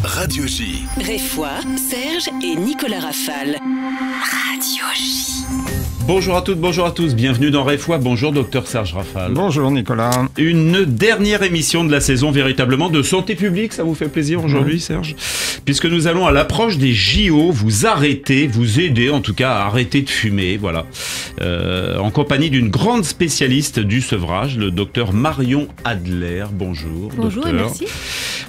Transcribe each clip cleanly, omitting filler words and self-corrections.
Radio J. Réfoy, Serge et Nicolas Rafale. Radio J. Bonjour à toutes, bonjour à tous, bienvenue dans Réfoy. Bonjour docteur Serge Rafale. Bonjour Nicolas. Une dernière émission de la saison véritablement de santé publique, ça vous fait plaisir aujourd'hui Serge ? Puisque nous allons à l'approche des JO vous arrêter, vous aider en tout cas à arrêter de fumer, voilà. En compagnie d'une grande spécialiste du sevrage, le docteur Marion Adler. Bonjour. Bonjour docteur. et merci.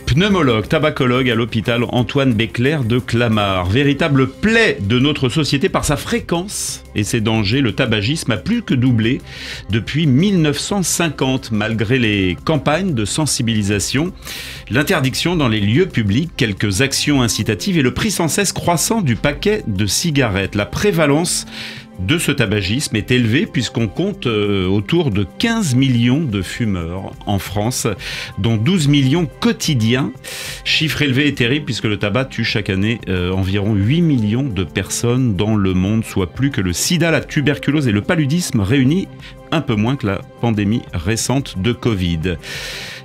Pneumologue, tabacologue à l'hôpital Antoine Béclair de Clamart. Véritable plaie de notre société par sa fréquence et ses dangers, le tabagisme a plus que doublé depuis 1950, malgré les campagnes de sensibilisation, l'interdiction dans les lieux publics, quelques actions incitatives et le prix sans cesse croissant du paquet de cigarettes. La prévalence de ce tabagisme est élevé puisqu'on compte autour de 15 millions de fumeurs en France, dont 12 millions quotidiens. Chiffre élevé et terrible puisque le tabac tue chaque année environ 8 millions de personnes dans le monde, soit plus que le sida, la tuberculose et le paludisme réunis, un peu moins que la pandémie récente de Covid.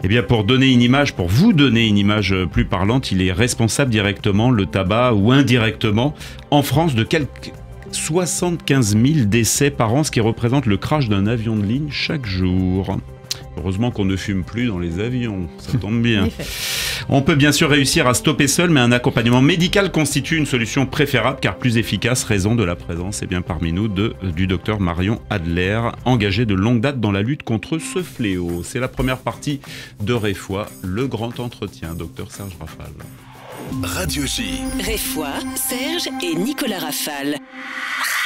Eh bien, pour vous donner une image plus parlante, il est responsable directement, le tabac, ou indirectement, en France, de quelques 75 000 décès par an, ce qui représente le crash d'un avion de ligne chaque jour. Heureusement qu'on ne fume plus dans les avions, ça tombe bien. On peut bien sûr réussir à stopper seul, mais un accompagnement médical constitue une solution préférable car plus efficace, raison de la présence bien parmi nous du docteur Marion Adler, engagé de longue date dans la lutte contre ce fléau. C'est la première partie de Réfoy, le grand entretien. Docteur Serge Rafale. Radio J. Réfoy, Serge et Nicolas Rafale.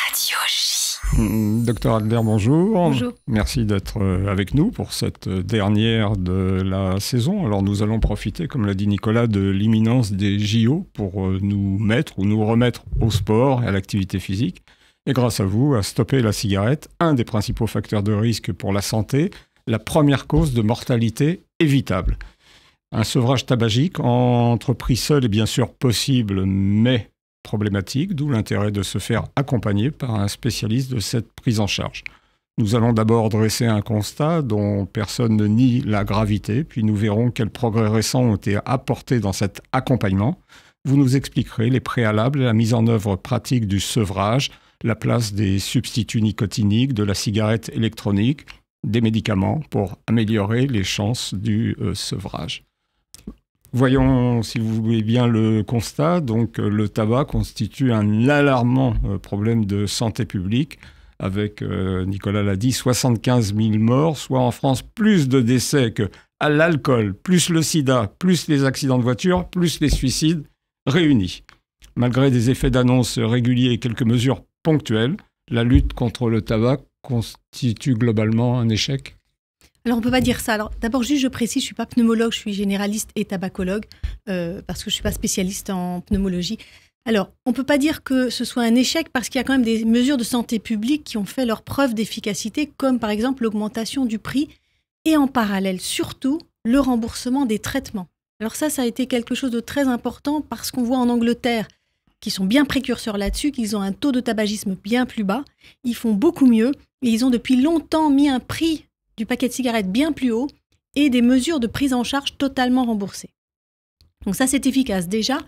Radio J. Docteur Adler, bonjour. Bonjour. Merci d'être avec nous pour cette dernière de la saison. Alors nous allons profiter, comme l'a dit Nicolas, de l'imminence des JO pour nous mettre ou nous remettre au sport et à l'activité physique. Et grâce à vous, à stopper la cigarette, un des principaux facteurs de risque pour la santé, la première cause de mortalité évitable. Un sevrage tabagique, entrepris seul est bien sûr possible, mais problématique, d'où l'intérêt de se faire accompagner par un spécialiste de cette prise en charge. Nous allons d'abord dresser un constat dont personne ne nie la gravité, puis nous verrons quels progrès récents ont été apportés dans cet accompagnement. Vous nous expliquerez les préalables, la mise en œuvre pratique du sevrage, la place des substituts nicotiniques, de la cigarette électronique, des médicaments pour améliorer les chances du sevrage. Voyons, si vous voulez bien, le constat. Donc, le tabac constitue un alarmant problème de santé publique, avec, Nicolas l'a dit, 75 000 morts, soit en France plus de décès qu'à l'alcool, plus le sida, plus les accidents de voiture, plus les suicides réunis. Malgré des effets d'annonce réguliers et quelques mesures ponctuelles, la lutte contre le tabac constitue globalement un échec. Alors, on ne peut pas dire ça. Alors, d'abord, juste, je précise, je ne suis pas pneumologue, je suis généraliste et tabacologue, parce que je ne suis pas spécialiste en pneumologie. Alors, on ne peut pas dire que ce soit un échec, parce qu'il y a quand même des mesures de santé publique qui ont fait leur preuve d'efficacité, comme par exemple l'augmentation du prix, et en parallèle, surtout, le remboursement des traitements. Alors ça a été quelque chose de très important, parce qu'on voit en Angleterre, qui sont bien précurseurs là-dessus, qu'ils ont un taux de tabagisme bien plus bas, ils font beaucoup mieux, et ils ont depuis longtemps mis un prix du paquet de cigarettes bien plus haut et des mesures de prise en charge totalement remboursées. Donc ça, c'est efficace. Déjà,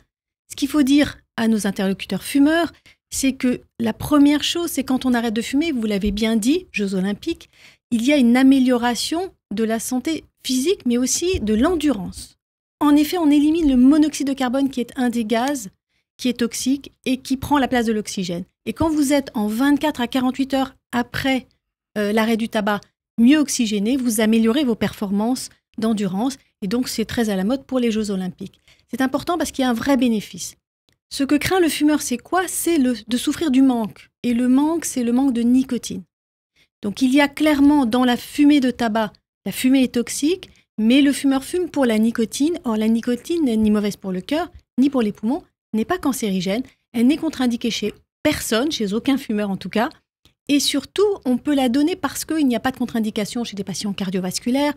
ce qu'il faut dire à nos interlocuteurs fumeurs, c'est que la première chose, c'est quand on arrête de fumer, vous l'avez bien dit, Jeux Olympiques, il y a une amélioration de la santé physique, mais aussi de l'endurance. En effet, on élimine le monoxyde de carbone qui est un des gaz qui est toxique et qui prend la place de l'oxygène. Et quand vous êtes en 24 à 48 heures après l'arrêt du tabac, mieux oxygéné, vous améliorez vos performances d'endurance et donc c'est très à la mode pour les Jeux Olympiques. C'est important parce qu'il y a un vrai bénéfice. Ce que craint le fumeur, c'est quoi ? C'est de souffrir du manque. Et le manque, c'est le manque de nicotine. Donc il y a clairement dans la fumée de tabac, la fumée est toxique, mais le fumeur fume pour la nicotine. Or la nicotine n'est ni mauvaise pour le cœur, ni pour les poumons, n'est pas cancérigène, elle n'est contre-indiquée chez personne, chez aucun fumeur en tout cas. Et surtout, on peut la donner parce qu'il n'y a pas de contre-indication chez des patients cardiovasculaires,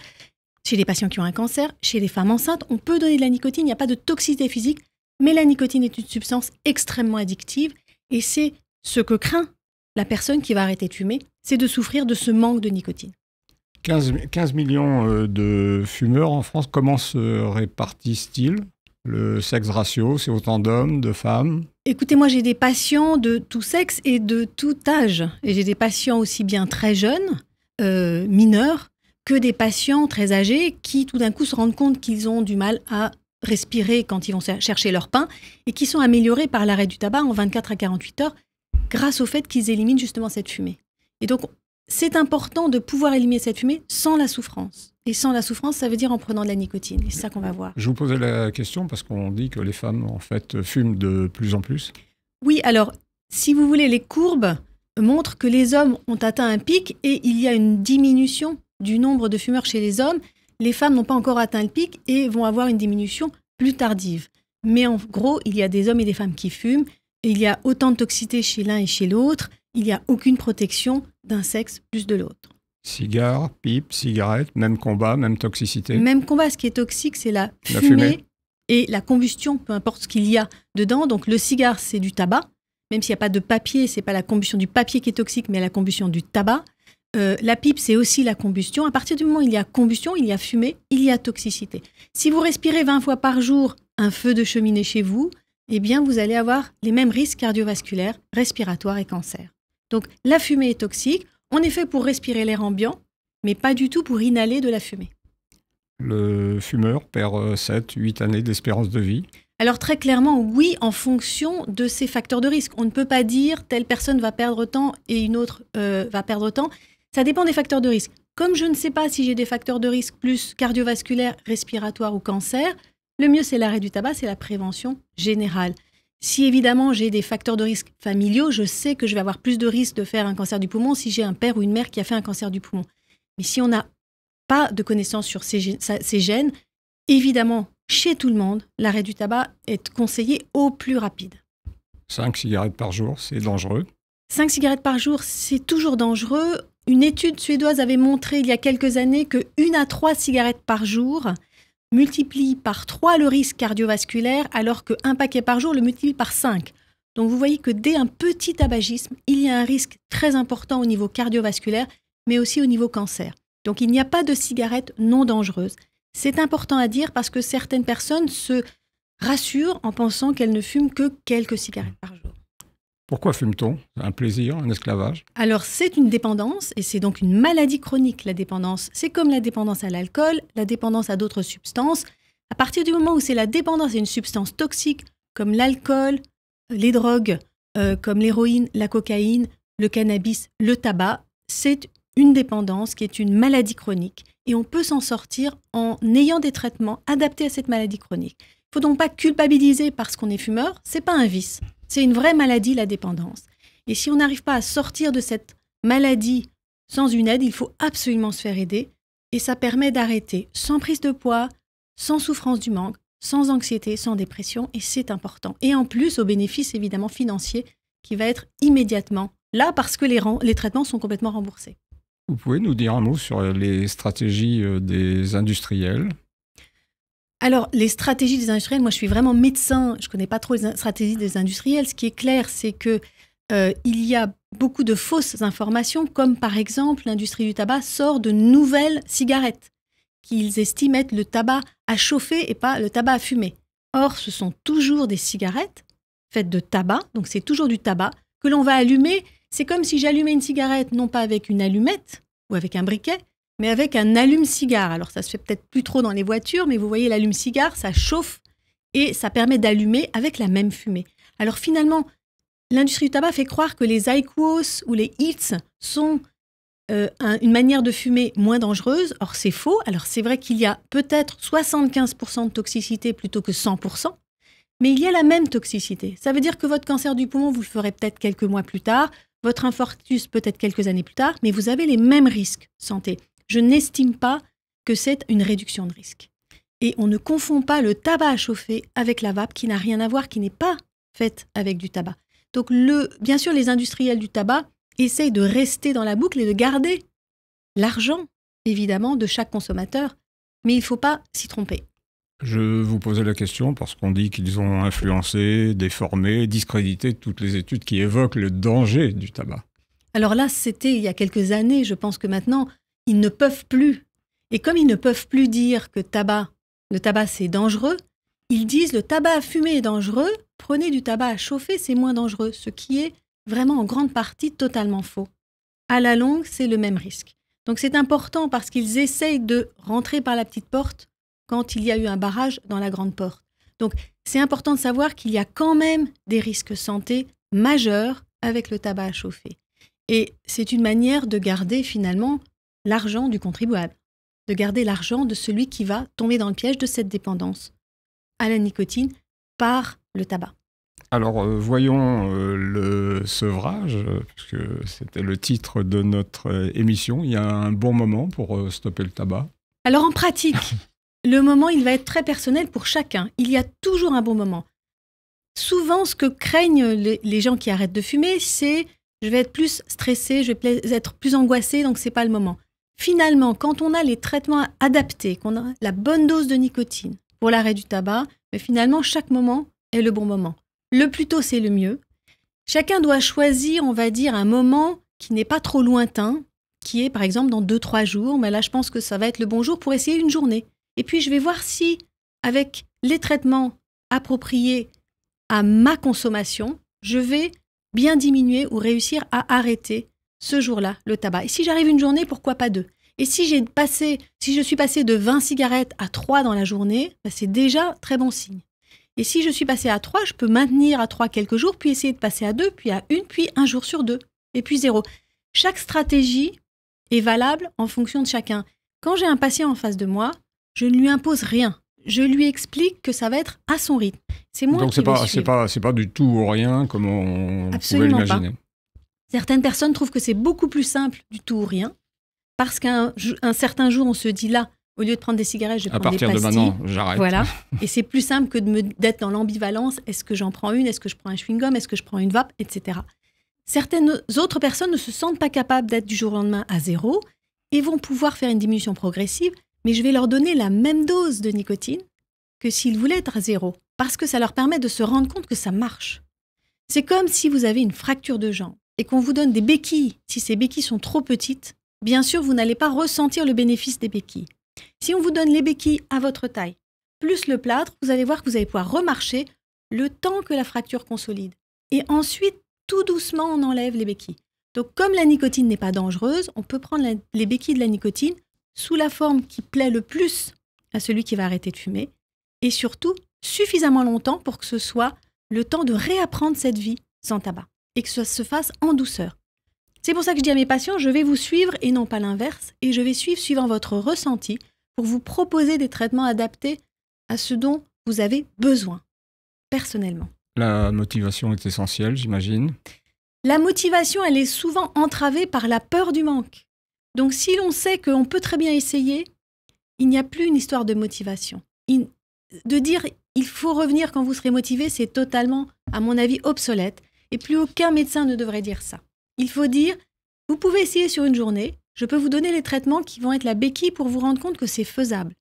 chez les patients qui ont un cancer, chez les femmes enceintes. On peut donner de la nicotine, il n'y a pas de toxicité physique, mais la nicotine est une substance extrêmement addictive et c'est ce que craint la personne qui va arrêter de fumer, c'est de souffrir de ce manque de nicotine. 15 millions de fumeurs en France, comment se répartissent-ils ? Le sexe ratio, c'est autant d'hommes, de femmes? Écoutez, moi j'ai des patients de tout sexe et de tout âge. Et j'ai des patients aussi bien très jeunes, mineurs, que des patients très âgés qui tout d'un coup se rendent compte qu'ils ont du mal à respirer quand ils vont chercher leur pain et qui sont améliorés par l'arrêt du tabac en 24 à 48 heures grâce au fait qu'ils éliminent justement cette fumée. Et donc, c'est important de pouvoir éliminer cette fumée sans la souffrance. Et sans la souffrance, ça veut dire en prenant de la nicotine. Et c'est ça qu'on va voir. Je vous posais la question parce qu'on dit que les femmes, en fait, fument de plus en plus. Oui, alors, si vous voulez, les courbes montrent que les hommes ont atteint un pic et il y a une diminution du nombre de fumeurs chez les hommes. Les femmes n'ont pas encore atteint le pic et vont avoir une diminution plus tardive. Mais en gros, il y a des hommes et des femmes qui fument. Et il y a autant de toxicité chez l'un et chez l'autre. Il n'y a aucune protection d'un sexe plus de l'autre. Cigares, pipes, cigarettes, même combat, même toxicité. Même combat, ce qui est toxique, c'est la fumée et la combustion, peu importe ce qu'il y a dedans. Donc le cigare, c'est du tabac. Même s'il n'y a pas de papier, ce n'est pas la combustion du papier qui est toxique, mais la combustion du tabac. La pipe, c'est aussi la combustion. À partir du moment où il y a combustion, il y a fumée, il y a toxicité. Si vous respirez 20 fois par jour un feu de cheminée chez vous, eh bien, vous allez avoir les mêmes risques cardiovasculaires, respiratoires et cancer. Donc, la fumée est toxique. On est fait pour respirer l'air ambiant, mais pas du tout pour inhaler de la fumée. Le fumeur perd 7-8 années d'espérance de vie. Alors très clairement, oui, en fonction de ces facteurs de risque. On ne peut pas dire telle personne va perdre tant et une autre va perdre tant. Ça dépend des facteurs de risque. Comme je ne sais pas si j'ai des facteurs de risque plus cardiovasculaires, respiratoires ou cancer, le mieux c'est l'arrêt du tabac, c'est la prévention générale. Si évidemment j'ai des facteurs de risque familiaux, je sais que je vais avoir plus de risques de faire un cancer du poumon si j'ai un père ou une mère qui a fait un cancer du poumon. Mais si on n'a pas de connaissances sur ces gènes, évidemment, chez tout le monde, l'arrêt du tabac est conseillé au plus rapide. 5 cigarettes par jour, c'est dangereux. 5 cigarettes par jour, c'est toujours dangereux. Une étude suédoise avait montré il y a quelques années que 1 à 3 cigarettes par jour multiplie par 3 le risque cardiovasculaire, alors qu'un paquet par jour le multiplie par 5. Donc vous voyez que dès un petit tabagisme, il y a un risque très important au niveau cardiovasculaire, mais aussi au niveau cancer. Donc il n'y a pas de cigarettes non dangereuses. C'est important à dire parce que certaines personnes se rassurent en pensant qu'elles ne fument que quelques cigarettes par jour. Pourquoi fume-t-on? Un plaisir, un esclavage? Alors, c'est une dépendance et c'est donc une maladie chronique, la dépendance. C'est comme la dépendance à l'alcool, la dépendance à d'autres substances. À partir du moment où c'est la dépendance à une substance toxique, comme l'alcool, les drogues, comme l'héroïne, la cocaïne, le cannabis, le tabac, c'est une dépendance qui est une maladie chronique. Et on peut s'en sortir en ayant des traitements adaptés à cette maladie chronique. Il ne faut donc pas culpabiliser parce qu'on est fumeur, ce n'est pas un vice. C'est une vraie maladie, la dépendance. Et si on n'arrive pas à sortir de cette maladie sans une aide, il faut absolument se faire aider. Et ça permet d'arrêter sans prise de poids, sans souffrance du manque, sans anxiété, sans dépression. Et c'est important. Et en plus, au bénéfice évidemment financier qui va être immédiatement là parce que les traitements sont complètement remboursés. Vous pouvez nous dire un mot sur les stratégies des industriels? Alors, les stratégies des industriels, moi je suis vraiment médecin, je ne connais pas trop les stratégies des industriels. Ce qui est clair, c'est qu'il y a beaucoup de fausses informations, comme par exemple l'industrie du tabac sort de nouvelles cigarettes qu'ils estiment être le tabac à chauffer et pas le tabac à fumer. Or, ce sont toujours des cigarettes faites de tabac, donc c'est toujours du tabac que l'on va allumer. C'est comme si j'allumais une cigarette, non pas avec une allumette ou avec un briquet, mais avec un allume-cigare. Alors, ça se fait peut-être plus trop dans les voitures, mais vous voyez, l'allume-cigare, ça chauffe et ça permet d'allumer avec la même fumée. Alors, finalement, l'industrie du tabac fait croire que les IQOS ou les HEETS sont une manière de fumer moins dangereuse. Or, c'est faux. Alors, c'est vrai qu'il y a peut-être 75% de toxicité plutôt que 100%, mais il y a la même toxicité. Ça veut dire que votre cancer du poumon, vous le ferez peut-être quelques mois plus tard, votre infarctus peut-être quelques années plus tard, mais vous avez les mêmes risques santé. Je n'estime pas que c'est une réduction de risque. Et on ne confond pas le tabac à chauffer avec la vape qui n'a rien à voir, qui n'est pas faite avec du tabac. Donc, bien sûr, les industriels du tabac essayent de rester dans la boucle et de garder l'argent, évidemment, de chaque consommateur. Mais il ne faut pas s'y tromper. Je vous posais la question parce qu'on dit qu'ils ont influencé, déformé, discrédité toutes les études qui évoquent le danger du tabac. Alors là, c'était il y a quelques années. Je pense que maintenant, ils ne peuvent plus. Et comme ils ne peuvent plus dire que le tabac c'est dangereux, ils disent le tabac à fumer est dangereux, prenez du tabac à chauffer, c'est moins dangereux, ce qui est vraiment en grande partie totalement faux. À la longue, c'est le même risque. Donc c'est important parce qu'ils essayent de rentrer par la petite porte quand il y a eu un barrage dans la grande porte. Donc c'est important de savoir qu'il y a quand même des risques santé majeurs avec le tabac à chauffer. Et c'est une manière de garder finalement l'argent du contribuable, de garder l'argent de celui qui va tomber dans le piège de cette dépendance à la nicotine par le tabac. Alors, voyons le sevrage, puisque c'était le titre de notre émission. Il y a un bon moment pour stopper le tabac. Alors, en pratique, le moment, il va être très personnel pour chacun. Il y a toujours un bon moment. Souvent, ce que craignent les gens qui arrêtent de fumer, c'est « je vais être plus stressé, je vais être plus angoissé, donc ce n'est pas le moment ». Finalement, quand on a les traitements adaptés, qu'on a la bonne dose de nicotine pour l'arrêt du tabac, mais finalement, chaque moment est le bon moment. Le plus tôt, c'est le mieux. Chacun doit choisir, on va dire, un moment qui n'est pas trop lointain, qui est par exemple dans 2-3 jours, mais là, je pense que ça va être le bon jour pour essayer une journée. Et puis, je vais voir si, avec les traitements appropriés à ma consommation, je vais bien diminuer ou réussir à arrêter ce jour-là le tabac. Et si j'arrive une journée, pourquoi pas 2 ? Et si je suis passé de 20 cigarettes à 3 dans la journée, c'est déjà très bon signe. Et si je suis passé à 3, je peux maintenir à 3 quelques jours, puis essayer de passer à 2, puis à 1, puis 1 jour sur 2, et puis 0. Chaque stratégie est valable en fonction de chacun. Quand j'ai un patient en face de moi, je ne lui impose rien. Je lui explique que ça va être à son rythme. C'est moi donc qui vais suivre. C'est pas du tout ou rien comme on pouvait l'imaginer. Certaines personnes trouvent que c'est beaucoup plus simple du tout ou rien, parce qu'un certain jour, on se dit là, au lieu de prendre des cigarettes, je vais prendre des pastilles. À partir de maintenant, j'arrête. Voilà. Et c'est plus simple que d'être dans l'ambivalence. Est-ce que j'en prends une ? Est-ce que je prends un chewing-gum ? Est-ce que je prends une vape ? Etc. Certaines autres personnes ne se sentent pas capables d'être du jour au lendemain à 0 et vont pouvoir faire une diminution progressive, mais je vais leur donner la même dose de nicotine que s'ils voulaient être à 0, parce que ça leur permet de se rendre compte que ça marche. C'est comme si vous avez une fracture de jambe et qu'on vous donne des béquilles. Si ces béquilles sont trop petites, bien sûr, vous n'allez pas ressentir le bénéfice des béquilles. Si on vous donne les béquilles à votre taille, plus le plâtre, vous allez voir que vous allez pouvoir remarcher le temps que la fracture consolide. Et ensuite, tout doucement, on enlève les béquilles. Donc, comme la nicotine n'est pas dangereuse, on peut prendre les béquilles de la nicotine sous la forme qui plaît le plus à celui qui va arrêter de fumer, et surtout suffisamment longtemps pour que ce soit le temps de réapprendre cette vie sans tabac, et que ça se fasse en douceur. C'est pour ça que je dis à mes patients, je vais vous suivre et non pas l'inverse, et je vais suivant votre ressenti pour vous proposer des traitements adaptés à ce dont vous avez besoin, personnellement. La motivation est essentielle, j'imagine. La motivation, elle est souvent entravée par la peur du manque. Donc si l'on sait qu'on peut très bien essayer, il n'y a plus une histoire de motivation. De dire il faut revenir quand vous serez motivé, c'est totalement, à mon avis, obsolète. Et plus aucun médecin ne devrait dire ça. Il faut dire, vous pouvez essayer sur une journée, je peux vous donner les traitements qui vont être la béquille pour vous rendre compte que c'est faisable.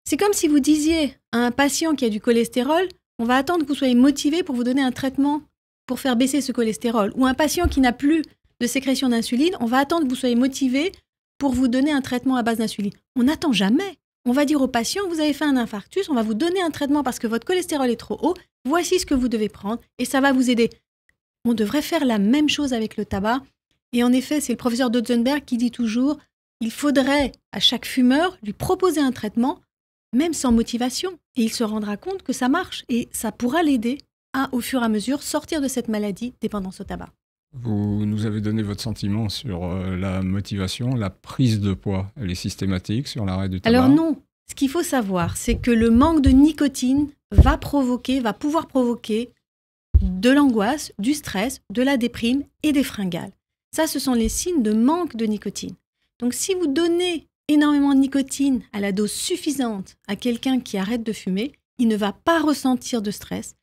C'est comme si vous disiez à un patient qui a du cholestérol, on va attendre que vous soyez motivé pour vous donner un traitement pour faire baisser ce cholestérol. Ou un patient qui n'a plus de sécrétion d'insuline, on va attendre que vous soyez motivé pour vous donner un traitement à base d'insuline. On n'attend jamais. On va dire au patient, vous avez fait un infarctus, on va vous donner un traitement parce que votre cholestérol est trop haut, voici ce que vous devez prendre et ça va vous aider. On devrait faire la même chose avec le tabac. Et en effet, c'est le professeur Dotzenberg qui dit toujours, il faudrait à chaque fumeur lui proposer un traitement, même sans motivation. Et il se rendra compte que ça marche et ça pourra l'aider à, au fur et à mesure, sortir de cette maladie dépendance au tabac. Vous nous avez donné votre sentiment sur la motivation, la prise de poids. Elle est systématique sur l'arrêt du tabac? Alors non, ce qu'il faut savoir, c'est que le manque de nicotine va pouvoir provoquer de l'angoisse, du stress, de la déprime et des fringales. Ça, ce sont les signes de manque de nicotine. Donc si vous donnez énormément de nicotine à la dose suffisante à quelqu'un qui arrête de fumer, il ne va pas ressentir de stress,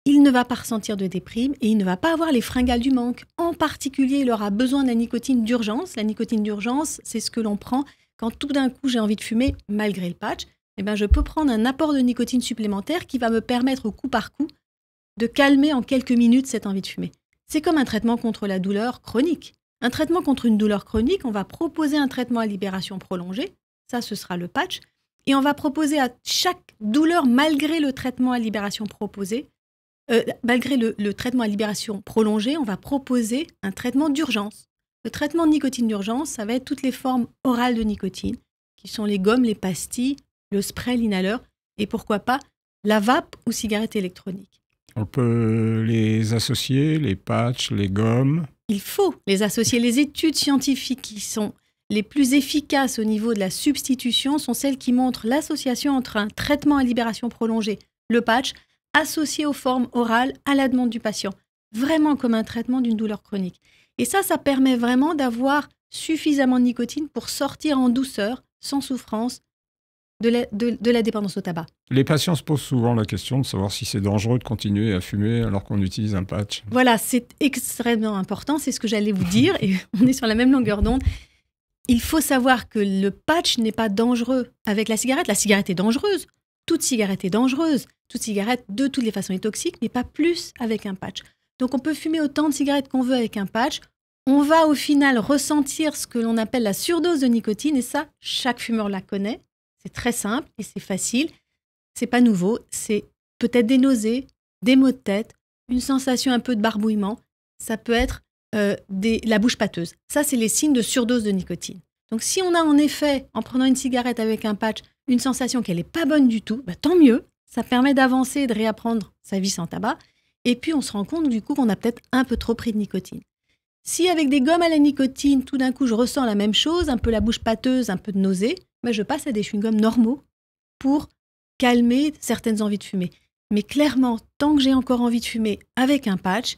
il ne va pas ressentir de déprime et il ne va pas avoir les fringales du manque. En particulier, il aura besoin de la nicotine d'urgence. La nicotine d'urgence, c'est ce que l'on prend quand tout d'un coup j'ai envie de fumer malgré le patch. Eh bien, je peux prendre un apport de nicotine supplémentaire qui va me permettre au coup par coup de calmer en quelques minutes cette envie de fumer. C'est comme un traitement contre la douleur chronique. Un traitement contre une douleur chronique, on va proposer un traitement à libération prolongée. Ça, ce sera le patch. Et on va proposer à chaque douleur, malgré le traitement à libération proposé, malgré le traitement à libération prolongé, on va proposer un traitement d'urgence. Le traitement de nicotine d'urgence, ça va être toutes les formes orales de nicotine, qui sont les gommes, les pastilles, le spray, l'inhaleur, et pourquoi pas la vape ou cigarette électronique. On peut les associer, les patchs, les gommes. Il faut les associer. Les études scientifiques qui sont les plus efficaces au niveau de la substitution sont celles qui montrent l'association entre un traitement à libération prolongée, le patch, associé aux formes orales à la demande du patient, vraiment comme un traitement d'une douleur chronique. Et ça permet vraiment d'avoir suffisamment de nicotine pour sortir en douceur, sans souffrance, de la dépendance au tabac. Les patients se posent souvent la question de savoir si c'est dangereux de continuer à fumer alors qu'on utilise un patch. Voilà, c'est extrêmement important, c'est ce que j'allais vous dire, et on est sur la même longueur d'onde. Il faut savoir que le patch n'est pas dangereux avec la cigarette. La cigarette est dangereuse. Toute cigarette est dangereuse. Toute cigarette, de toutes les façons, est toxique, mais pas plus avec un patch. Donc on peut fumer autant de cigarettes qu'on veut avec un patch. On va au final ressentir ce que l'on appelle la surdose de nicotine, et ça, chaque fumeur la connaît. C'est très simple et c'est facile. C'est pas nouveau. C'est peut-être des nausées, des maux de tête, une sensation un peu de barbouillement. Ça peut être la bouche pâteuse. Ça, c'est les signes de surdose de nicotine. Donc, si on a en effet, en prenant une cigarette avec un patch, une sensation qu'elle n'est pas bonne du tout, tant mieux. Ça permet d'avancer et de réapprendre sa vie sans tabac. Et puis, on se rend compte du coup qu'on a peut-être un peu trop pris de nicotine. Si avec des gommes à la nicotine, tout d'un coup, je ressens la même chose, un peu la bouche pâteuse, un peu de nausée, je passe à des chewing-gums normaux pour calmer certaines envies de fumer. Mais clairement, tant que j'ai encore envie de fumer avec un patch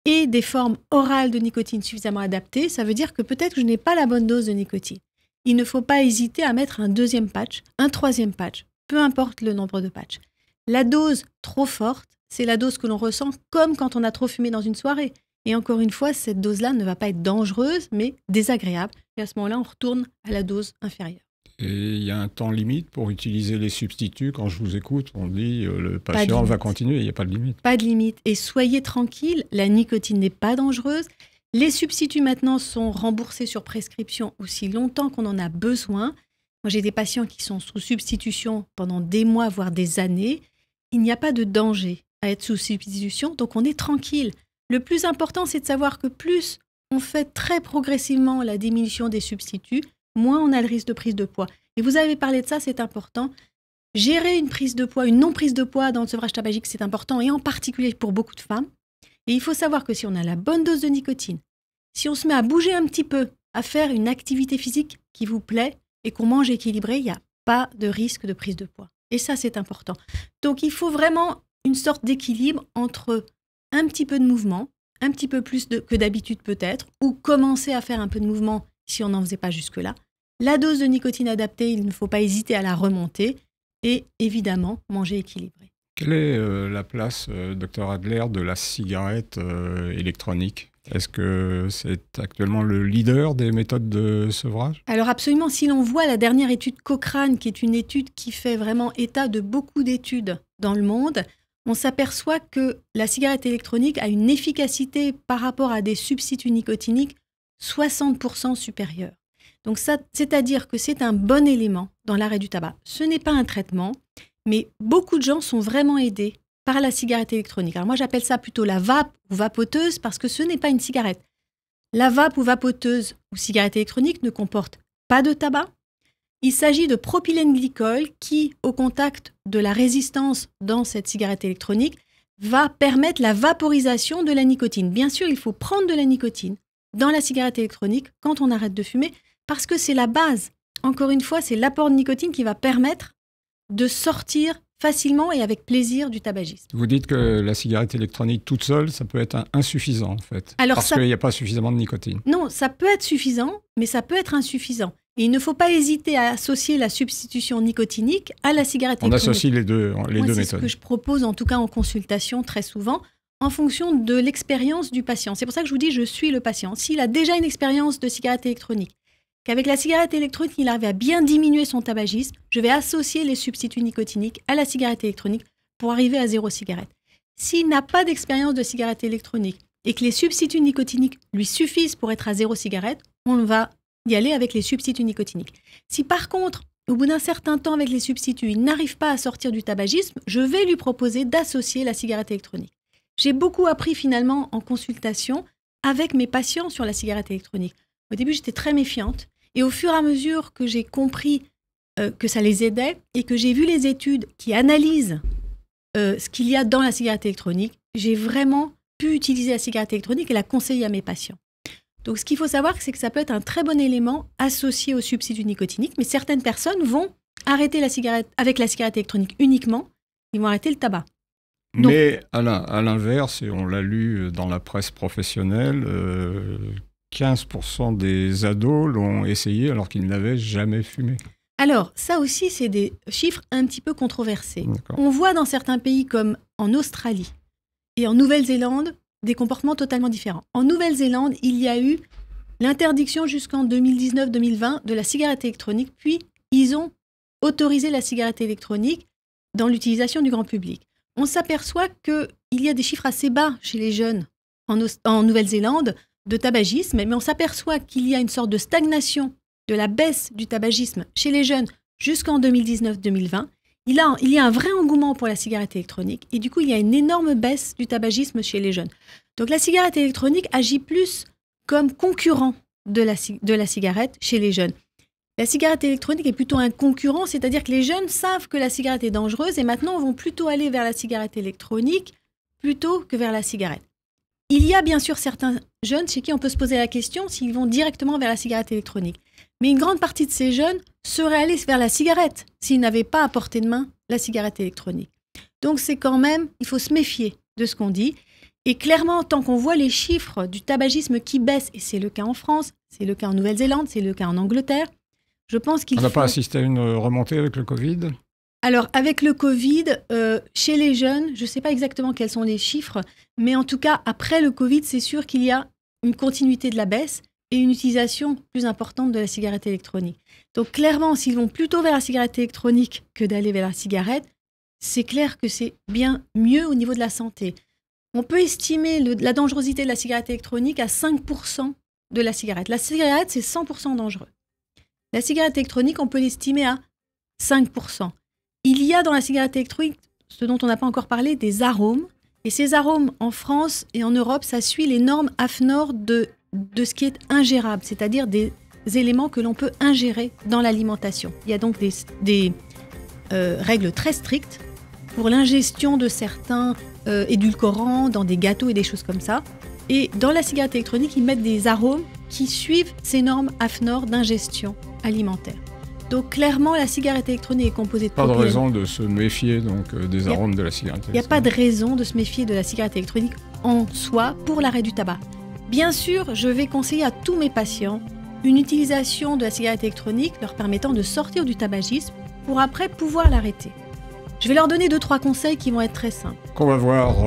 et des formes orales de nicotine suffisamment adaptées, ça veut dire que peut-être que je n'ai pas la bonne dose de nicotine. Il ne faut pas hésiter à mettre un deuxième patch, un troisième patch, peu importe le nombre de patchs. La dose trop forte, c'est la dose que l'on ressent comme quand on a trop fumé dans une soirée. Et encore une fois, cette dose-là ne va pas être dangereuse, mais désagréable. Et à ce moment-là, on retourne à la dose inférieure. Et il y a un temps limite pour utiliser les substituts. Quand je vous écoute, on dit le patient va continuer, il n'y a pas de limite. Pas de limite. Et soyez tranquille, la nicotine n'est pas dangereuse. Les substituts maintenant sont remboursés sur prescription aussi longtemps qu'on en a besoin. Moi, j'ai des patients qui sont sous substitution pendant des mois, voire des années. Il n'y a pas de danger à être sous substitution, donc on est tranquille. Le plus important, c'est de savoir que plus on fait très progressivement la diminution des substituts, moins on a le risque de prise de poids. Et vous avez parlé de ça, c'est important. Gérer une prise de poids, une non-prise de poids dans le sevrage tabagique, c'est important, et en particulier pour beaucoup de femmes. Et il faut savoir que si on a la bonne dose de nicotine, si on se met à bouger un petit peu, à faire une activité physique qui vous plaît et qu'on mange équilibré, il n'y a pas de risque de prise de poids. Et ça, c'est important. Donc, il faut vraiment une sorte d'équilibre entre un petit peu de mouvement, un petit peu plus que d'habitude peut-être, ou commencer à faire un peu de mouvement si on n'en faisait pas jusque-là. La dose de nicotine adaptée, il ne faut pas hésiter à la remonter et évidemment manger équilibré. Quelle est la place, Dr Adler, de la cigarette électronique ? Est-ce que c'est actuellement le leader des méthodes de sevrage ? Alors absolument, si l'on voit la dernière étude Cochrane, qui est une étude qui fait vraiment état de beaucoup d'études dans le monde, on s'aperçoit que la cigarette électronique a une efficacité par rapport à des substituts nicotiniques 60% supérieure. Donc ça, c'est-à-dire que c'est un bon élément dans l'arrêt du tabac. Ce n'est pas un traitement, mais beaucoup de gens sont vraiment aidés par la cigarette électronique. Alors moi, j'appelle ça plutôt la vape ou vapoteuse parce que ce n'est pas une cigarette. La vape ou vapoteuse ou cigarette électronique ne comporte pas de tabac. Il s'agit de propylène glycol qui, au contact de la résistance dans cette cigarette électronique, va permettre la vaporisation de la nicotine. Bien sûr, il faut prendre de la nicotine dans la cigarette électronique quand on arrête de fumer parce que c'est la base. Encore une fois, c'est l'apport de nicotine qui va permettre de sortir facilement et avec plaisir du tabagisme. Vous dites que la cigarette électronique toute seule, ça peut être insuffisant en fait, parce qu'il n'y a pas suffisamment de nicotine. Non, ça peut être suffisant, mais ça peut être insuffisant. Et il ne faut pas hésiter à associer la substitution nicotinique à la cigarette électronique. On associe les deux méthodes. C'est ce que je propose en tout cas en consultation très souvent, en fonction de l'expérience du patient. C'est pour ça que je vous dis, je suis le patient. S'il a déjà une expérience de cigarette électronique, qu'avec la cigarette électronique, il arrive à bien diminuer son tabagisme, je vais associer les substituts nicotiniques à la cigarette électronique pour arriver à 0 cigarette. S'il n'a pas d'expérience de cigarette électronique et que les substituts nicotiniques lui suffisent pour être à 0 cigarette, on va y aller avec les substituts nicotiniques. Si par contre, au bout d'un certain temps avec les substituts, il n'arrive pas à sortir du tabagisme, je vais lui proposer d'associer la cigarette électronique. J'ai beaucoup appris finalement en consultation avec mes patients sur la cigarette électronique. Au début, j'étais très méfiante et au fur et à mesure que j'ai compris que ça les aidait et que j'ai vu les études qui analysent ce qu'il y a dans la cigarette électronique, j'ai vraiment pu utiliser la cigarette électronique et la conseiller à mes patients. Donc ce qu'il faut savoir, c'est que ça peut être un très bon élément associé au substitut nicotinique, mais certaines personnes vont arrêter la cigarette avec la cigarette électronique uniquement, ils vont arrêter le tabac. Donc, mais à l'inverse, et on l'a lu dans la presse professionnelle, 15% des ados l'ont essayé alors qu'ils n'avaient jamais fumé. alors, ça aussi, c'est des chiffres un petit peu controversés. D'accord. On voit dans certains pays comme en Australie et en Nouvelle-Zélande des comportements totalement différents. En Nouvelle-Zélande, il y a eu l'interdiction jusqu'en 2019-2020 de la cigarette électronique, puis ils ont autorisé la cigarette électronique dans l'utilisation du grand public. On s'aperçoit qu'il y a des chiffres assez bas chez les jeunes en Nouvelle-Zélande de tabagisme, mais on s'aperçoit qu'il y a une sorte de stagnation de la baisse du tabagisme chez les jeunes jusqu'en 2019-2020. Il y a un vrai engouement pour la cigarette électronique et du coup, il y a une énorme baisse du tabagisme chez les jeunes. Donc la cigarette électronique agit plus comme concurrent de la cigarette chez les jeunes. La cigarette électronique est plutôt un concurrent, c'est-à-dire que les jeunes savent que la cigarette est dangereuse et maintenant vont plutôt aller vers la cigarette électronique plutôt que vers la cigarette. Il y a bien sûr certains jeunes chez qui on peut se poser la question s'ils vont directement vers la cigarette électronique. Mais une grande partie de ces jeunes seraient allés vers la cigarette s'ils n'avaient pas à portée de main la cigarette électronique. Donc c'est quand même, il faut se méfier de ce qu'on dit. Et clairement, tant qu'on voit les chiffres du tabagisme qui baissent, et c'est le cas en France, c'est le cas en Nouvelle-Zélande, c'est le cas en Angleterre, je pense qu'il On n'a pas assisté à une remontée avec le Covid ? Alors, avec le Covid, chez les jeunes, je ne sais pas exactement quels sont les chiffres, mais en tout cas, après le Covid, c'est sûr qu'il y a une continuité de la baisse et une utilisation plus importante de la cigarette électronique. Donc, clairement, s'ils vont plutôt vers la cigarette électronique que d'aller vers la cigarette, c'est clair que c'est bien mieux au niveau de la santé. On peut estimer la dangerosité de la cigarette électronique à 5% de la cigarette. La cigarette, c'est 100% dangereux. La cigarette électronique, on peut l'estimer à 5%. Il y a dans la cigarette électronique, ce dont on n'a pas encore parlé, des arômes. Et ces arômes, en France et en Europe, ça suit les normes AFNOR de ce qui est ingérable, c'est-à-dire des éléments que l'on peut ingérer dans l'alimentation. Il y a donc des règles très strictes pour l'ingestion de certains édulcorants dans des gâteaux et des choses comme ça. Et dans la cigarette électronique, ils mettent des arômes qui suivent ces normes AFNOR d'ingestion alimentaire. Donc clairement, la cigarette électronique est composée de Pas de propylène. raison de se méfier donc, des arômes de la cigarette. Il n'y a pas de raison de se méfier de la cigarette électronique en soi pour l'arrêt du tabac. Bien sûr, je vais conseiller à tous mes patients une utilisation de la cigarette électronique leur permettant de sortir du tabagisme pour après pouvoir l'arrêter. Je vais leur donner 2-3 conseils qui vont être très simples. Qu'on va voir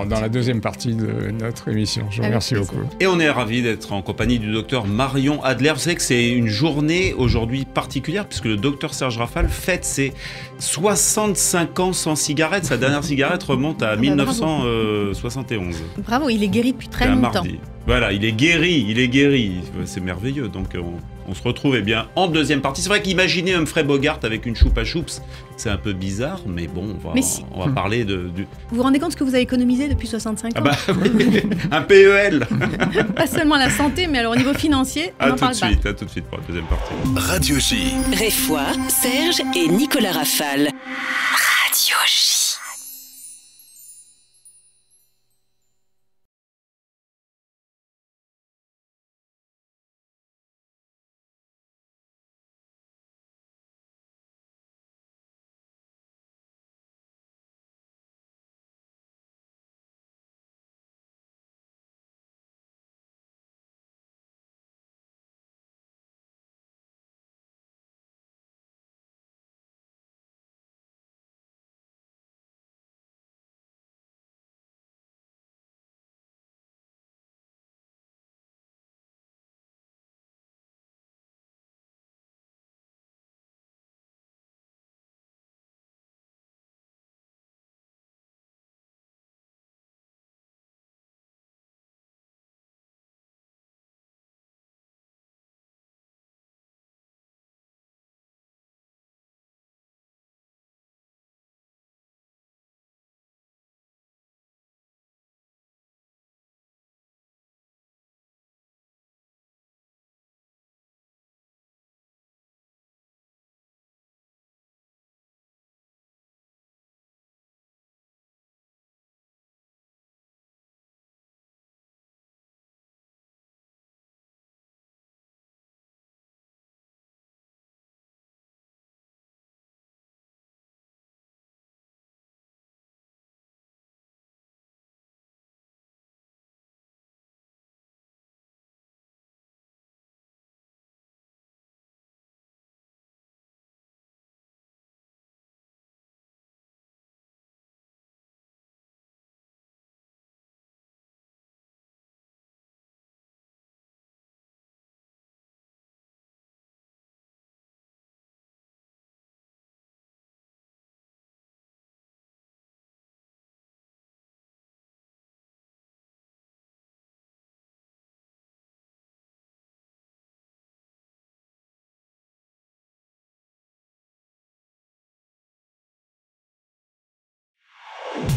dans la deuxième partie de notre émission. Je vous Avec remercie plaisir. beaucoup. Et on est ravis d'être en compagnie du docteur Marion Adler. Vous savez que c'est une journée aujourd'hui particulière puisque le docteur Serge Rafal fête ses 65 ans sans cigarette. Sa dernière cigarette remonte à 1971. Bravo, il est guéri depuis très C'est un longtemps. mardi. Voilà, il est guéri. C'est merveilleux. Donc on se retrouve en deuxième partie. C'est vrai qu'imaginer Humphrey Bogart avec une choupa choups, c'est un peu bizarre, mais bon, on va parler du... Vous vous rendez compte ce que vous avez économisé depuis 65 ans? Ah bah oui, un PEL. Pas seulement la santé, mais alors au niveau financier, on À n'en tout de parle pas. suite, à tout de suite pour la deuxième partie. Radio J. Réfoy, Serge et Nicolas Rafal. Radio J.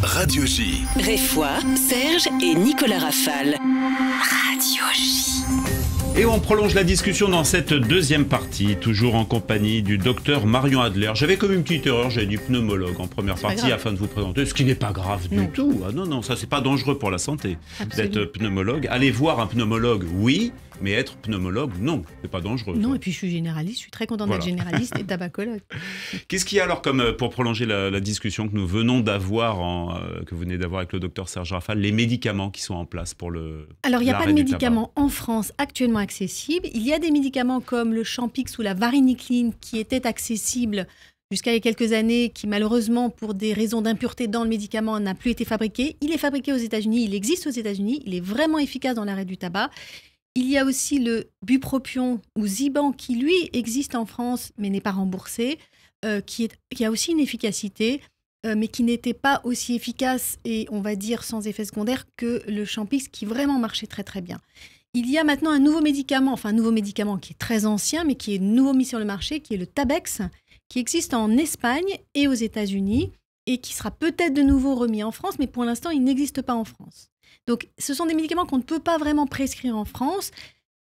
Radio J. Réfoy, Serge et Nicolas Rafale. Radio J. Et on prolonge la discussion dans cette deuxième partie, toujours en compagnie du docteur Marion Adler. J'avais comme une petite erreur, j'avais dit pneumologue en première partie afin de vous présenter, ce qui n'est pas grave du tout. Ah non, ça c'est pas dangereux pour la santé d'être pneumologue. Aller voir un pneumologue, oui, mais être pneumologue, non, c'est pas dangereux. Non, et puis je suis généraliste, je suis très contente d'être généraliste et tabacologue. Qu'est-ce qu'il y a alors comme, pour prolonger la discussion que nous venons d'avoir, que vous venez d'avoir avec le docteur Serge Rafale, les médicaments qui sont en place pour le Alors il n'y a pas de médicaments en France actuellement accessibles. Il y a des médicaments comme le Champix ou la varenicline qui étaient accessibles jusqu'à il y a quelques années, qui malheureusement pour des raisons d'impureté dans le médicament n'a plus été fabriqué. Il est fabriqué aux États-Unis, il existe aux États-Unis, il est vraiment efficace dans l'arrêt du tabac. Il y a aussi le bupropion ou Ziban qui, lui, existe en France, mais n'est pas remboursé, qui a aussi une efficacité, mais qui n'était pas aussi efficace et, on va dire, sans effet secondaire que le Champix, qui vraiment marchait très, très bien. Il y a maintenant un nouveau médicament qui est très ancien, mais qui est nouveau mis sur le marché, qui est le Tabex, qui existe en Espagne et aux États-Unis, et qui sera peut-être de nouveau remis en France, mais pour l'instant, il n'existe pas en France. Donc, ce sont des médicaments qu'on ne peut pas vraiment prescrire en France,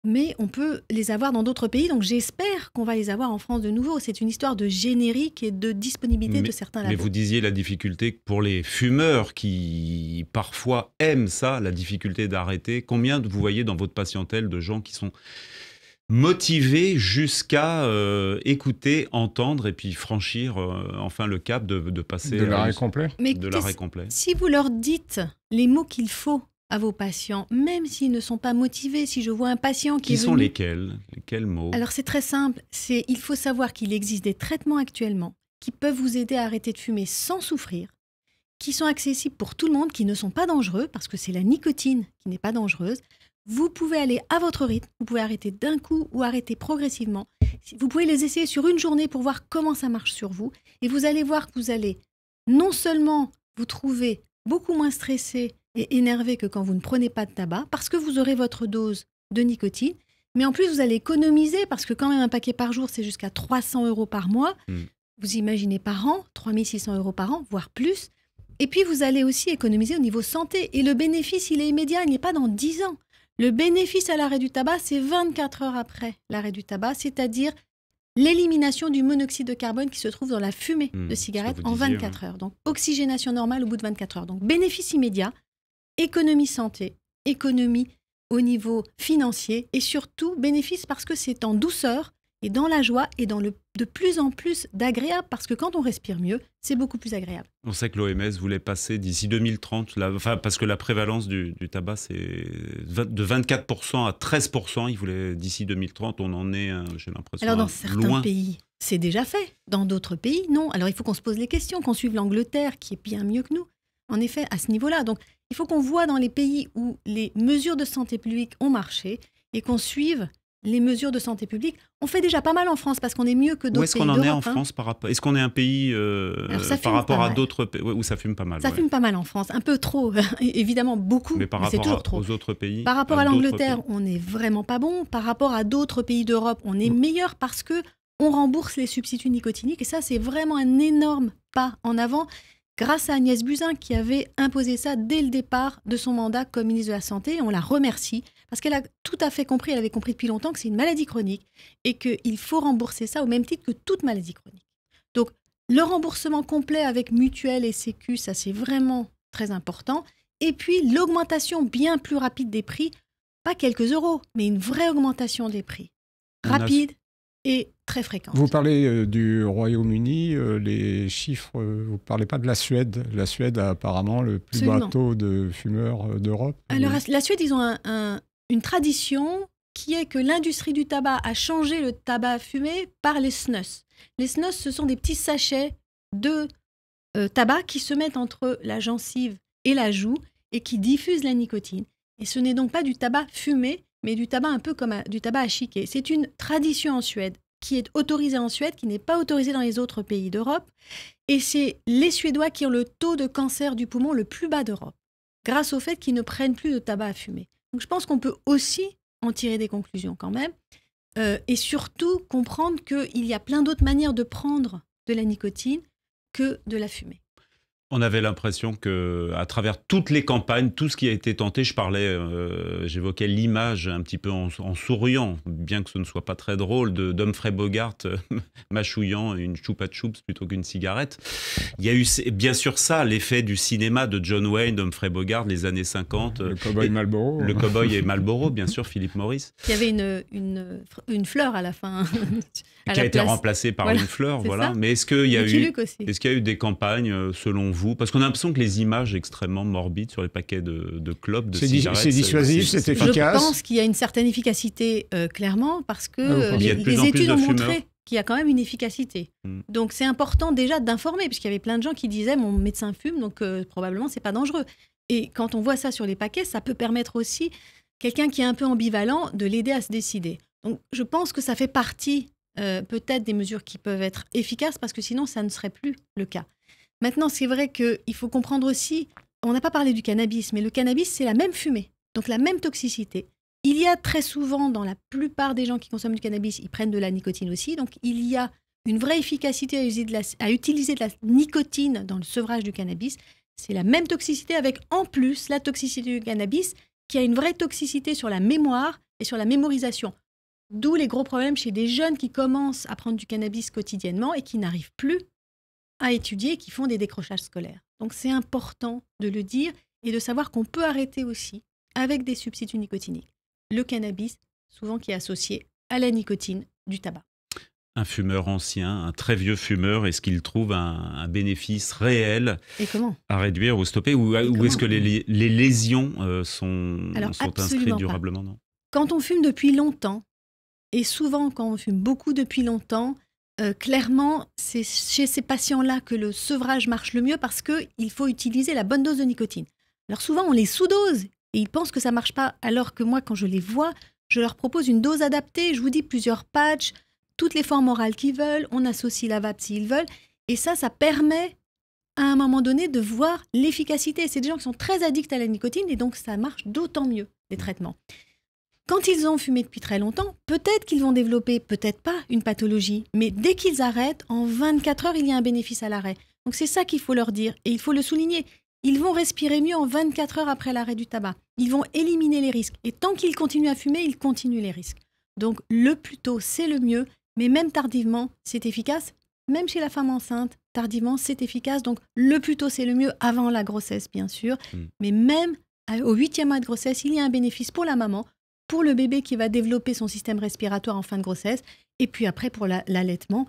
mais on peut les avoir dans d'autres pays. Donc, j'espère qu'on va les avoir en France de nouveau. C'est une histoire de générique et de disponibilité de certains labos. Mais vous disiez la difficulté pour les fumeurs qui, parfois, aiment ça, la difficulté d'arrêter. Combien vous voyez dans votre patientèle de gens qui sont motivés jusqu'à écouter, entendre et puis franchir enfin le cap de passer de l'arrêt complet. Mais de l'arrêt complet. Si vous leur dites les mots qu'il faut à vos patients, même s'ils ne sont pas motivés, si je vois un patient qui est sont venu... lesquels mots? Alors c'est très simple, il faut savoir qu'il existe des traitements actuellement qui peuvent vous aider à arrêter de fumer sans souffrir, qui sont accessibles pour tout le monde, qui ne sont pas dangereux, parce que c'est la nicotine qui n'est pas dangereuse. Vous pouvez aller à votre rythme, vous pouvez arrêter d'un coup ou arrêter progressivement. Vous pouvez les essayer sur une journée pour voir comment ça marche sur vous. Et vous allez voir que vous allez non seulement vous trouver beaucoup moins stressé et énervé que quand vous ne prenez pas de tabac, parce que vous aurez votre dose de nicotine, mais en plus vous allez économiser, parce que quand même un paquet par jour, c'est jusqu'à 300 € par mois. Vous imaginez par an, 3600 € par an, voire plus. Et puis vous allez aussi économiser au niveau santé. Et le bénéfice, il est immédiat, il n'est pas dans 10 ans. Le bénéfice à l'arrêt du tabac, c'est 24 heures après l'arrêt du tabac, c'est-à-dire l'élimination du monoxyde de carbone qui se trouve dans la fumée de cigarette en 24 heures. Donc, oxygénation normale au bout de 24 heures. Donc, bénéfice immédiat, économie santé, économie au niveau financier et surtout bénéfice parce que c'est en douceur et dans la joie et dans de plus en plus d'agréable, parce que quand on respire mieux, c'est beaucoup plus agréable. On sait que l'OMS voulait passer d'ici 2030, parce que la prévalence du tabac, c'est de 24% à 13%. Ils voulaient, d'ici 2030, on en est, j'ai l'impression, alors dans certains pays, c'est déjà fait. Dans d'autres pays, non. Alors il faut qu'on se pose les questions, qu'on suive l'Angleterre, qui est bien mieux que nous, en effet, à ce niveau-là. Donc il faut qu'on voit dans les pays où les mesures de santé publique ont marché et qu'on suive les mesures de santé publique. On fait déjà pas mal en France parce qu'on est mieux que d'autres pays. Où est-ce qu'on en est en France par rapport? Est-ce qu'on est un pays par rapport à d'autres pays où ça fume pas mal? Ça fume pas mal en France, un peu trop, évidemment beaucoup, mais par c'est toujours trop. Aux autres pays? Par rapport à l'Angleterre, on n'est vraiment pas bon. Par rapport à d'autres pays d'Europe, on est meilleur parce que on rembourse les substituts nicotiniques et ça, c'est vraiment un énorme pas en avant. Grâce à Agnès Buzyn qui avait imposé ça dès le départ de son mandat comme ministre de la Santé. On la remercie parce qu'elle a tout à fait compris, elle avait compris depuis longtemps que c'est une maladie chronique et qu'il faut rembourser ça au même titre que toute maladie chronique. Donc, le remboursement complet avec mutuelle et sécu, ça c'est vraiment très important. Et puis, l'augmentation bien plus rapide des prix, pas quelques euros, mais une vraie augmentation des prix. Rapide et très fréquente. Vous parlez du Royaume-Uni, les chiffres, vous ne parlez pas de la Suède. La Suède a apparemment le plus bas taux de fumeurs d'Europe. Alors, la Suède, ils ont une tradition qui est que l'industrie du tabac a changé le tabac à fumer par les snus. Les snus, ce sont des petits sachets de tabac qui se mettent entre la gencive et la joue et qui diffusent la nicotine. Et ce n'est donc pas du tabac fumé, mais du tabac un peu comme du tabac à chiquer. C'est une tradition en Suède qui est autorisée en Suède, qui n'est pas autorisée dans les autres pays d'Europe. Et c'est les Suédois qui ont le taux de cancer du poumon le plus bas d'Europe, grâce au fait qu'ils ne prennent plus de tabac à fumer. Donc je pense qu'on peut aussi en tirer des conclusions quand même, et surtout comprendre qu'il y a plein d'autres manières de prendre de la nicotine que de la fumer. On avait l'impression que, à travers toutes les campagnes, tout ce qui a été tenté, j'évoquais l'image un petit peu en souriant, bien que ce ne soit pas très drôle, d'Humphrey Bogart mâchouillant une choupa choups plutôt qu'une cigarette. Il y a eu bien sûr ça, l'effet du cinéma de John Wayne, d'Humphrey Bogart, les années 50. Le Cowboy Marlboro. Le Cowboy et Marlboro, bien sûr, Philip Morris. Il y avait une fleur à la fin. Qui a été remplacée par une fleur, voilà. Mais est-ce qu'il y a eu des campagnes, selon vous? Parce qu'on a l'impression que les images extrêmement morbides sur les paquets de clopes, de cigarettes... C'est dissuasif, c'est efficace. Je pense qu'il y a une certaine efficacité, clairement, parce que les études ont montré qu'il y a quand même une efficacité. Donc c'est important déjà d'informer, puisqu'il y avait plein de gens qui disaient « mon médecin fume, donc probablement c'est pas dangereux ». Et quand on voit ça sur les paquets, ça peut permettre aussi, quelqu'un qui est un peu ambivalent, de l'aider à se décider. Donc je pense que ça fait partie peut-être des mesures qui peuvent être efficaces, parce que sinon ça ne serait plus le cas. Maintenant, c'est vrai qu'il faut comprendre aussi, on n'a pas parlé du cannabis, mais le cannabis, c'est la même fumée, donc la même toxicité. Il y a très souvent, dans la plupart des gens qui consomment du cannabis, ils prennent de la nicotine aussi, donc il y a une vraie efficacité à utiliser de la nicotine dans le sevrage du cannabis. C'est la même toxicité avec, en plus, la toxicité du cannabis, qui a une vraie toxicité sur la mémoire et sur la mémorisation. D'où les gros problèmes chez des jeunes qui commencent à prendre du cannabis quotidiennement et qui n'arrivent plus à étudier, qui font des décrochages scolaires. Donc c'est important de le dire et de savoir qu'on peut arrêter aussi avec des substituts nicotiniques. Le cannabis, souvent qui est associé à la nicotine du tabac. Un fumeur ancien, un très vieux fumeur, est-ce qu'il trouve un bénéfice réel à réduire ou stopper, ou est-ce que les lésions sont inscrites durablement? Non. Quand on fume depuis longtemps, et souvent quand on fume beaucoup depuis longtemps, clairement, c'est chez ces patients-là que le sevrage marche le mieux, parce qu'il faut utiliser la bonne dose de nicotine. Alors souvent, on les sous-dose et ils pensent que ça ne marche pas, alors que moi, quand je les vois, je leur propose une dose adaptée. Je vous dis plusieurs patchs, toutes les formes orales qu'ils veulent, on associe la vape s'ils veulent. Et ça permet à un moment donné de voir l'efficacité. C'est des gens qui sont très addicts à la nicotine et donc ça marche d'autant mieux, les traitements. Quand ils ont fumé depuis très longtemps, peut-être qu'ils vont développer, peut-être pas, une pathologie. Mais dès qu'ils arrêtent, en 24 heures, il y a un bénéfice à l'arrêt. Donc c'est ça qu'il faut leur dire et il faut le souligner. Ils vont respirer mieux en 24 heures après l'arrêt du tabac. Ils vont éliminer les risques. Et tant qu'ils continuent à fumer, ils continuent les risques. Donc le plus tôt, c'est le mieux. Mais même tardivement, c'est efficace. Même chez la femme enceinte, tardivement, c'est efficace. Donc le plus tôt, c'est le mieux, avant la grossesse, bien sûr. Mais même au 8e mois de grossesse, il y a un bénéfice pour la maman, pour le bébé qui va développer son système respiratoire en fin de grossesse, et puis après pour l'allaitement,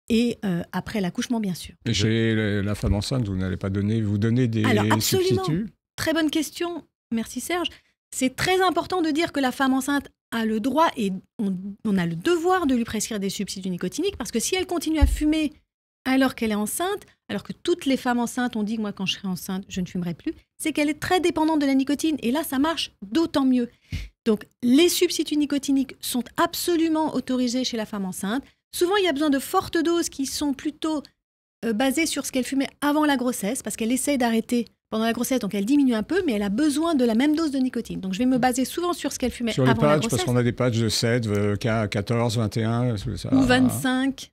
et après l'accouchement, bien sûr. Et chez la femme enceinte, vous n'allez pas vous donner des substituts? Très bonne question, merci Serge. C'est très important de dire que la femme enceinte a le droit, et on a le devoir de lui prescrire des substituts nicotiniques, parce que si elle continue à fumer alors qu'elle est enceinte, alors que toutes les femmes enceintes ont dit que moi, quand je serai enceinte, je ne fumerai plus, c'est qu'elle est très dépendante de la nicotine. Et là, ça marche d'autant mieux. Donc, les substituts nicotiniques sont absolument autorisés chez la femme enceinte. Souvent, il y a besoin de fortes doses qui sont plutôt basées sur ce qu'elle fumait avant la grossesse, parce qu'elle essaye d'arrêter pendant la grossesse, donc elle diminue un peu, mais elle a besoin de la même dose de nicotine. Donc, je vais me baser souvent sur ce qu'elle fumait avant la grossesse. Sur les patchs, parce qu'on a des patchs de 7, 14, 21... Ça... Ou 25...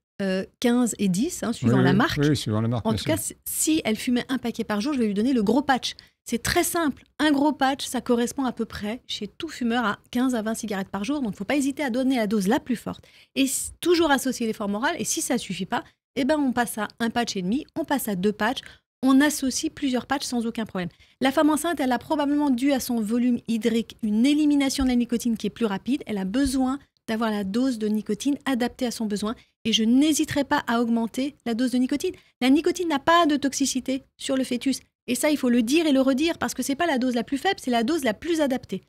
15 et 10, suivant la marque. Oui, suivant la marque. En tout cas, si elle fumait un paquet par jour, je vais lui donner le gros patch. C'est très simple. Un gros patch, ça correspond à peu près, chez tout fumeur, à 15 à 20 cigarettes par jour. Donc, il ne faut pas hésiter à donner la dose la plus forte. Et toujours associer les formes orales. Et si ça ne suffit pas, on passe à un patch et demi, on passe à 2 patchs. On associe plusieurs patchs sans aucun problème. La femme enceinte, elle a probablement dû à son volume hydrique une élimination de la nicotine qui est plus rapide. Elle a besoin d'avoir la dose de nicotine adaptée à son besoin. Et je n'hésiterai pas à augmenter la dose de nicotine. La nicotine n'a pas de toxicité sur le fœtus. Et ça, il faut le dire et le redire, parce que ce n'est pas la dose la plus faible, c'est la dose la plus adaptée.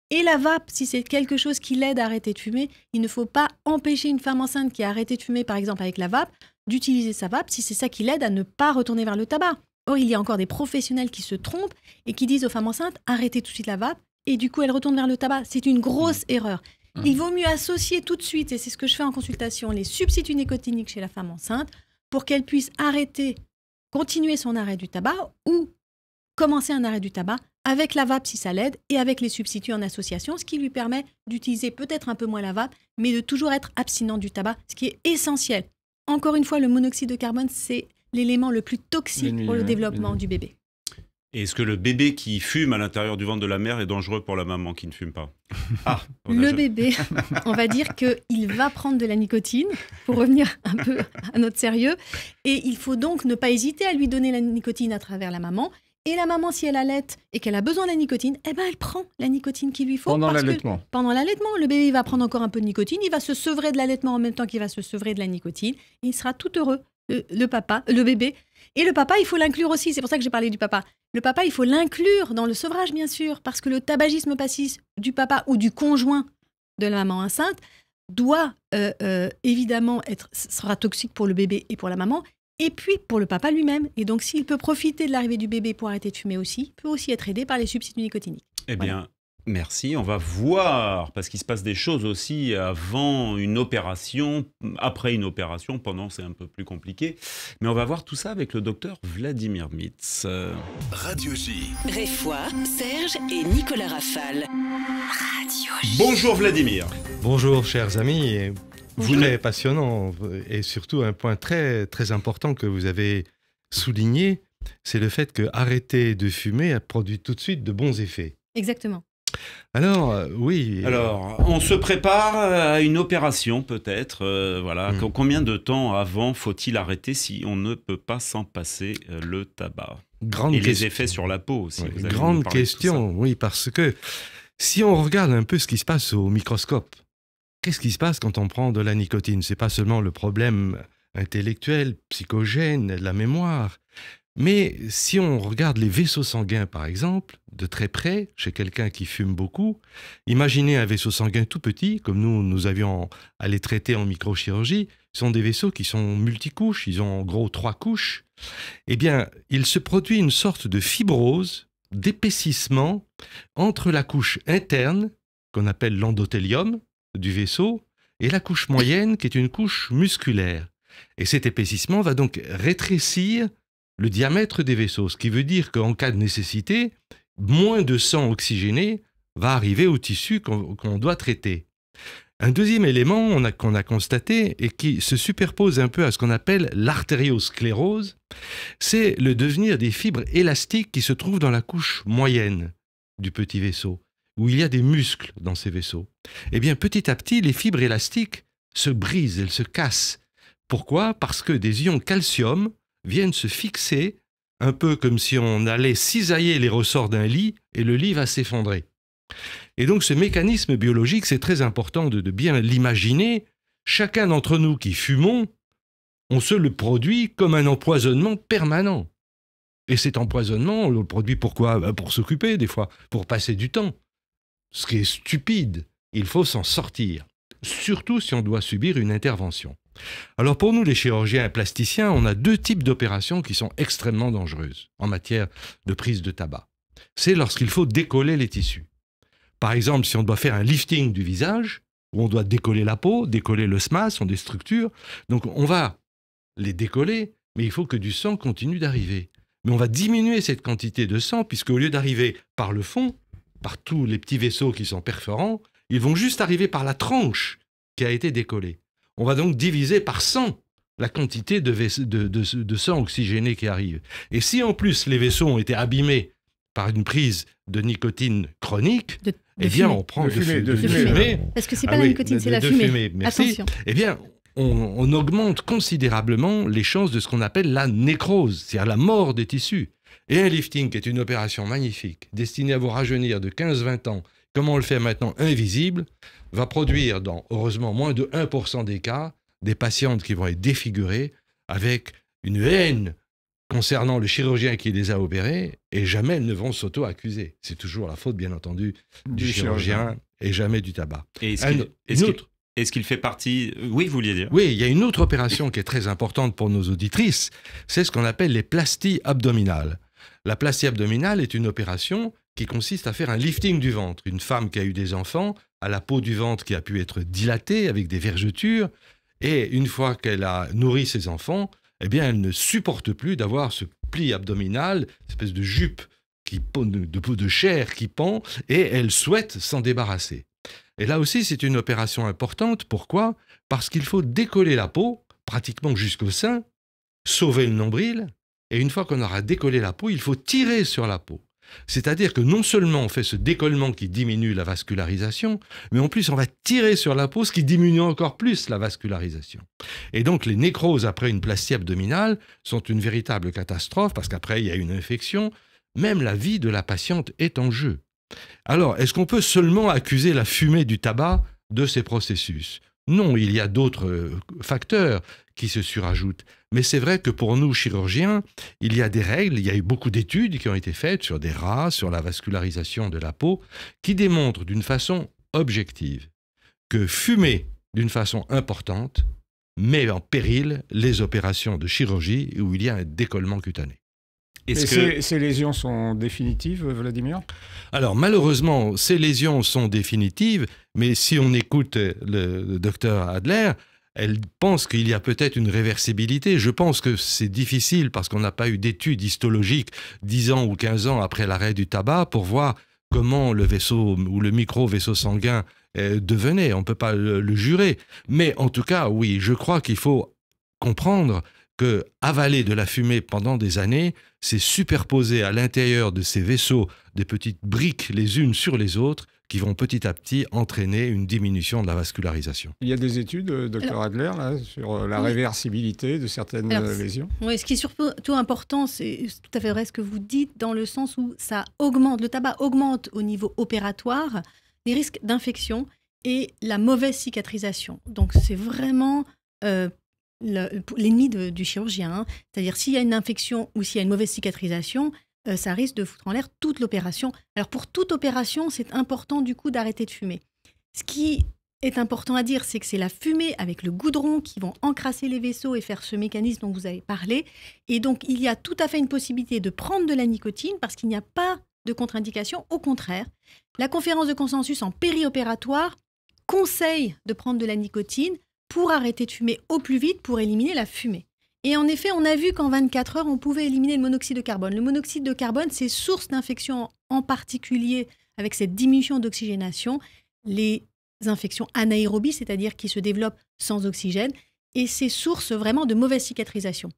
Et la vape, si c'est quelque chose qui l'aide à arrêter de fumer, il ne faut pas empêcher une femme enceinte qui a arrêté de fumer, par exemple avec la vape, d'utiliser sa vape si c'est ça qui l'aide à ne pas retourner vers le tabac. Or, il y a encore des professionnels qui se trompent et qui disent aux femmes enceintes « arrêtez tout de suite la vape » et du coup, elles retournent vers le tabac. C'est une grosse erreur. Il vaut mieux associer tout de suite, et c'est ce que je fais en consultation, les substituts nicotiniques chez la femme enceinte pour qu'elle puisse continuer son arrêt du tabac ou commencer un arrêt du tabac avec la vape si ça l'aide et avec les substituts en association, ce qui lui permet d'utiliser peut-être un peu moins la vape, mais de toujours être abstinent du tabac, ce qui est essentiel. Encore une fois, le monoxyde de carbone, c'est l'élément le plus toxique L'ennemi, pour le ouais, développement l'ennemi. du bébé. Et est-ce que le bébé qui fume à l'intérieur du ventre de la mère est dangereux pour la maman qui ne fume pas? Ah, Le bébé, on va dire qu'il va prendre de la nicotine, pour revenir un peu à notre sérieux, et il faut donc ne pas hésiter à lui donner la nicotine à travers la maman. Et la maman, si elle allaite et qu'elle a besoin de la nicotine, eh ben elle prend la nicotine qu'il lui faut. Pendant parce que l'allaitement. Pendant l'allaitement, le bébé il va prendre encore un peu de nicotine, il va se sevrer de l'allaitement en même temps qu'il va se sevrer de la nicotine, et il sera tout heureux, le bébé. Et le papa, il faut l'inclure aussi, c'est pour ça que j'ai parlé du papa. Le papa, il faut l'inclure dans le sevrage, bien sûr, parce que le tabagisme passif du papa ou du conjoint de la maman enceinte doit évidemment sera toxique pour le bébé et pour la maman, et puis pour le papa lui-même. Et donc, s'il peut profiter de l'arrivée du bébé pour arrêter de fumer aussi, il peut aussi être aidé par les substituts nicotiniques. Eh bien, merci. On va voir, parce qu'il se passe des choses aussi avant une opération, après une opération, pendant c'est un peu plus compliqué. Mais on va voir tout ça avec le docteur Vladimir Mitz. Radio J. Réfoy, Serge et Nicolas Rafal. Radio J. Bonjour Vladimir. Bonjour chers amis, et Vous très passionnant et surtout un point très, très important que vous avez souligné, c'est le fait que arrêter de fumer a produit tout de suite de bons effets. Exactement. Alors, oui. Alors, on se prépare à une opération peut-être. Voilà. Combien de temps avant faut-il arrêter si on ne peut pas s'en passer le tabac? Grande Et question. les effets sur la peau aussi. Oui, Vous allez nous grande parler de tout question, oui, parce que si on regarde un peu ce qui se passe au microscope, qu'est-ce qui se passe quand on prend de la nicotine? C'est pas seulement le problème intellectuel, psychogène, de la mémoire, mais si on regarde les vaisseaux sanguins, par exemple, de très près, chez quelqu'un qui fume beaucoup, imaginez un vaisseau sanguin tout petit, comme nous avions à les traiter en microchirurgie. Ce sont des vaisseaux qui sont multicouches, ils ont en gros 3 couches. Eh bien, il se produit une sorte de fibrose, d'épaississement entre la couche interne, qu'on appelle l'endothélium du vaisseau, et la couche moyenne, qui est une couche musculaire. Et cet épaississement va donc rétrécir le diamètre des vaisseaux, ce qui veut dire qu'en cas de nécessité, moins de sang oxygéné va arriver au tissu qu'on doit traiter. Un deuxième élément qu'on a constaté et qui se superpose un peu à ce qu'on appelle l'artériosclérose, c'est le devenir des fibres élastiques qui se trouvent dans la couche moyenne du petit vaisseau, où il y a des muscles dans ces vaisseaux. Eh bien, petit à petit, les fibres élastiques se brisent, elles se cassent. Pourquoi? Parce que des ions calcium viennent se fixer, un peu comme si on allait cisailler les ressorts d'un lit, et le lit va s'effondrer. Et donc ce mécanisme biologique, c'est très important de bien l'imaginer. Chacun d'entre nous qui fumons, on se le produit comme un empoisonnement permanent. Et cet empoisonnement, on le produit pourquoi? Pour s'occuper des fois, pour passer du temps. Ce qui est stupide, il faut s'en sortir, surtout si on doit subir une intervention. Alors pour nous les chirurgiens plasticiens, on a 2 types d'opérations qui sont extrêmement dangereuses en matière de prise de tabac. C'est lorsqu'il faut décoller les tissus. Par exemple, si on doit faire un lifting du visage, où on doit décoller la peau, décoller le SMAS, sont des structures, donc on va les décoller, mais il faut que du sang continue d'arriver. Mais on va diminuer cette quantité de sang, puisque au lieu d'arriver par le fond, par tous les petits vaisseaux qui sont perforants, ils vont juste arriver par la tranche qui a été décollée. On va donc diviser par 100 la quantité de sang oxygéné qui arrive. Et si en plus les vaisseaux ont été abîmés par une prise de nicotine chronique, eh bien on prend de fumée. Parce que c'est pas la nicotine, c'est la fumée. Merci. Attention. Eh bien, on augmente considérablement les chances de ce qu'on appelle la nécrose, c'est-à-dire la mort des tissus. Et un lifting, qui est une opération magnifique, destinée à vous rajeunir de 15-20 ans, comme on le fait maintenant invisible, va produire dans, heureusement, moins de 1% des cas, des patientes qui vont être défigurées avec une haine concernant le chirurgien qui les a opérées, et jamais elles ne vont s'auto-accuser. C'est toujours la faute, bien entendu, du chirurgien et jamais du tabac. Et est-ce qu'il fait partie... Oui, vous vouliez dire? Oui, il y a une autre opération qui est très importante pour nos auditrices, c'est ce qu'on appelle les plasties abdominales. La plastie abdominale est une opération qui consiste à faire un lifting du ventre. Une femme qui a eu des enfants a la peau du ventre qui a pu être dilatée avec des vergetures, et une fois qu'elle a nourri ses enfants, eh bien, elle ne supporte plus d'avoir ce pli abdominal, cette espèce de jupe de peau de chair qui pend, et elle souhaite s'en débarrasser. Et là aussi, c'est une opération importante. Pourquoi? Parce qu'il faut décoller la peau, pratiquement jusqu'au sein, sauver le nombril, et une fois qu'on aura décollé la peau, il faut tirer sur la peau. C'est-à-dire que non seulement on fait ce décollement qui diminue la vascularisation, mais en plus on va tirer sur la peau, ce qui diminue encore plus la vascularisation. Et donc les nécroses après une plastie abdominale sont une véritable catastrophe, parce qu'après il y a une infection, même la vie de la patiente est en jeu. Alors, est-ce qu'on peut seulement accuser la fumée du tabac de ces processus ? Non, il y a d'autres facteurs qui se surajoutent. Mais c'est vrai que pour nous, chirurgiens, il y a des règles, il y a eu beaucoup d'études qui ont été faites sur des rats, sur la vascularisation de la peau, qui démontrent d'une façon objective que fumer d'une façon importante met en péril les opérations de chirurgie où il y a un décollement cutané. Ces lésions sont définitives, Vladimir ? Alors malheureusement, ces lésions sont définitives, mais si on écoute le docteur Adler, elle pense qu'il y a peut-être une réversibilité. Je pense que c'est difficile parce qu'on n'a pas eu d'études histologiques 10 ans ou 15 ans après l'arrêt du tabac pour voir comment le vaisseau ou le micro-vaisseau sanguin devenait. On ne peut pas le jurer. Mais en tout cas, oui, je crois qu'il faut comprendre que avaler de la fumée pendant des années, c'est superposer à l'intérieur de ces vaisseaux des petites briques les unes sur les autres qui vont petit à petit entraîner une diminution de la vascularisation. Il y a des études, Dr Adler, là, sur la réversibilité de certaines lésions. Oui, ce qui est surtout important, c'est tout à fait vrai ce que vous dites, dans le sens où ça augmente, le tabac augmente au niveau opératoire les risques d'infection et la mauvaise cicatrisation. Donc c'est vraiment l'ennemi du chirurgien. Hein. C'est-à-dire s'il y a une infection ou s'il y a une mauvaise cicatrisation, ça risque de foutre en l'air toute l'opération. Alors pour toute opération, c'est important du coup d'arrêter de fumer. Ce qui est important à dire, c'est que c'est la fumée avec le goudron qui vont encrasser les vaisseaux et faire ce mécanisme dont vous avez parlé. Et donc il y a tout à fait une possibilité de prendre de la nicotine parce qu'il n'y a pas de contre-indication. Au contraire, la conférence de consensus en périopératoire conseille de prendre de la nicotine pour arrêter de fumer au plus vite, pour éliminer la fumée. Et en effet, on a vu qu'en 24 heures, on pouvait éliminer le monoxyde de carbone. Le monoxyde de carbone, c'est source d'infection, en particulier avec cette diminution d'oxygénation, les infections anaérobies, c'est-à-dire qui se développent sans oxygène, et c'est source vraiment de mauvaise cicatrisation.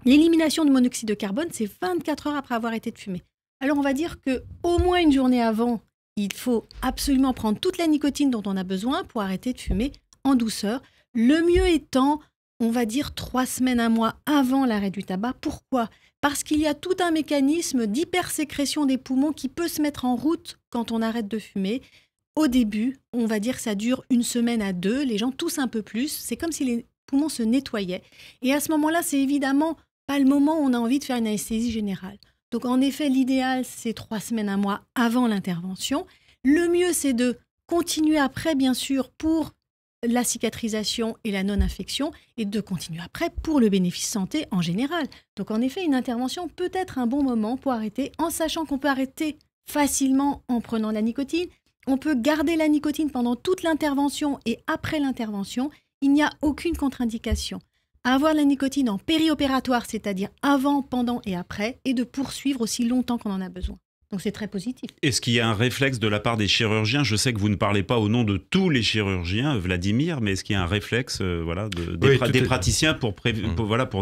L'élimination du monoxyde de carbone, c'est 24 heures après avoir arrêté de fumer. Alors on va dire qu'au moins une journée avant, il faut absolument prendre toute la nicotine dont on a besoin pour arrêter de fumer en douceur. Le mieux étant, on va dire 3 semaines, 1 mois avant l'arrêt du tabac. Pourquoi ? Parce qu'il y a tout un mécanisme d'hypersécrétion des poumons qui peut se mettre en route quand on arrête de fumer. Au début, on va dire que ça dure 1 semaine à 2, les gens toussent un peu plus, c'est comme si les poumons se nettoyaient. Et à ce moment-là, c'est évidemment pas le moment où on a envie de faire une anesthésie générale. Donc en effet, l'idéal, c'est 3 semaines, 1 mois avant l'intervention. Le mieux, c'est de continuer après, bien sûr, pour la cicatrisation et la non-infection, et de continuer après pour le bénéfice santé en général. Donc en effet, une intervention peut être un bon moment pour arrêter, en sachant qu'on peut arrêter facilement en prenant la nicotine. On peut garder la nicotine pendant toute l'intervention et après l'intervention. Il n'y a aucune contre-indication. Avoir la nicotine en périopératoire, c'est-à-dire avant, pendant et après, et de poursuivre aussi longtemps qu'on en a besoin. Donc c'est très positif. Est-ce qu'il y a un réflexe de la part des chirurgiens ? Je sais que vous ne parlez pas au nom de tous les chirurgiens, Vladimir, mais est-ce qu'il y a un réflexe des praticiens pour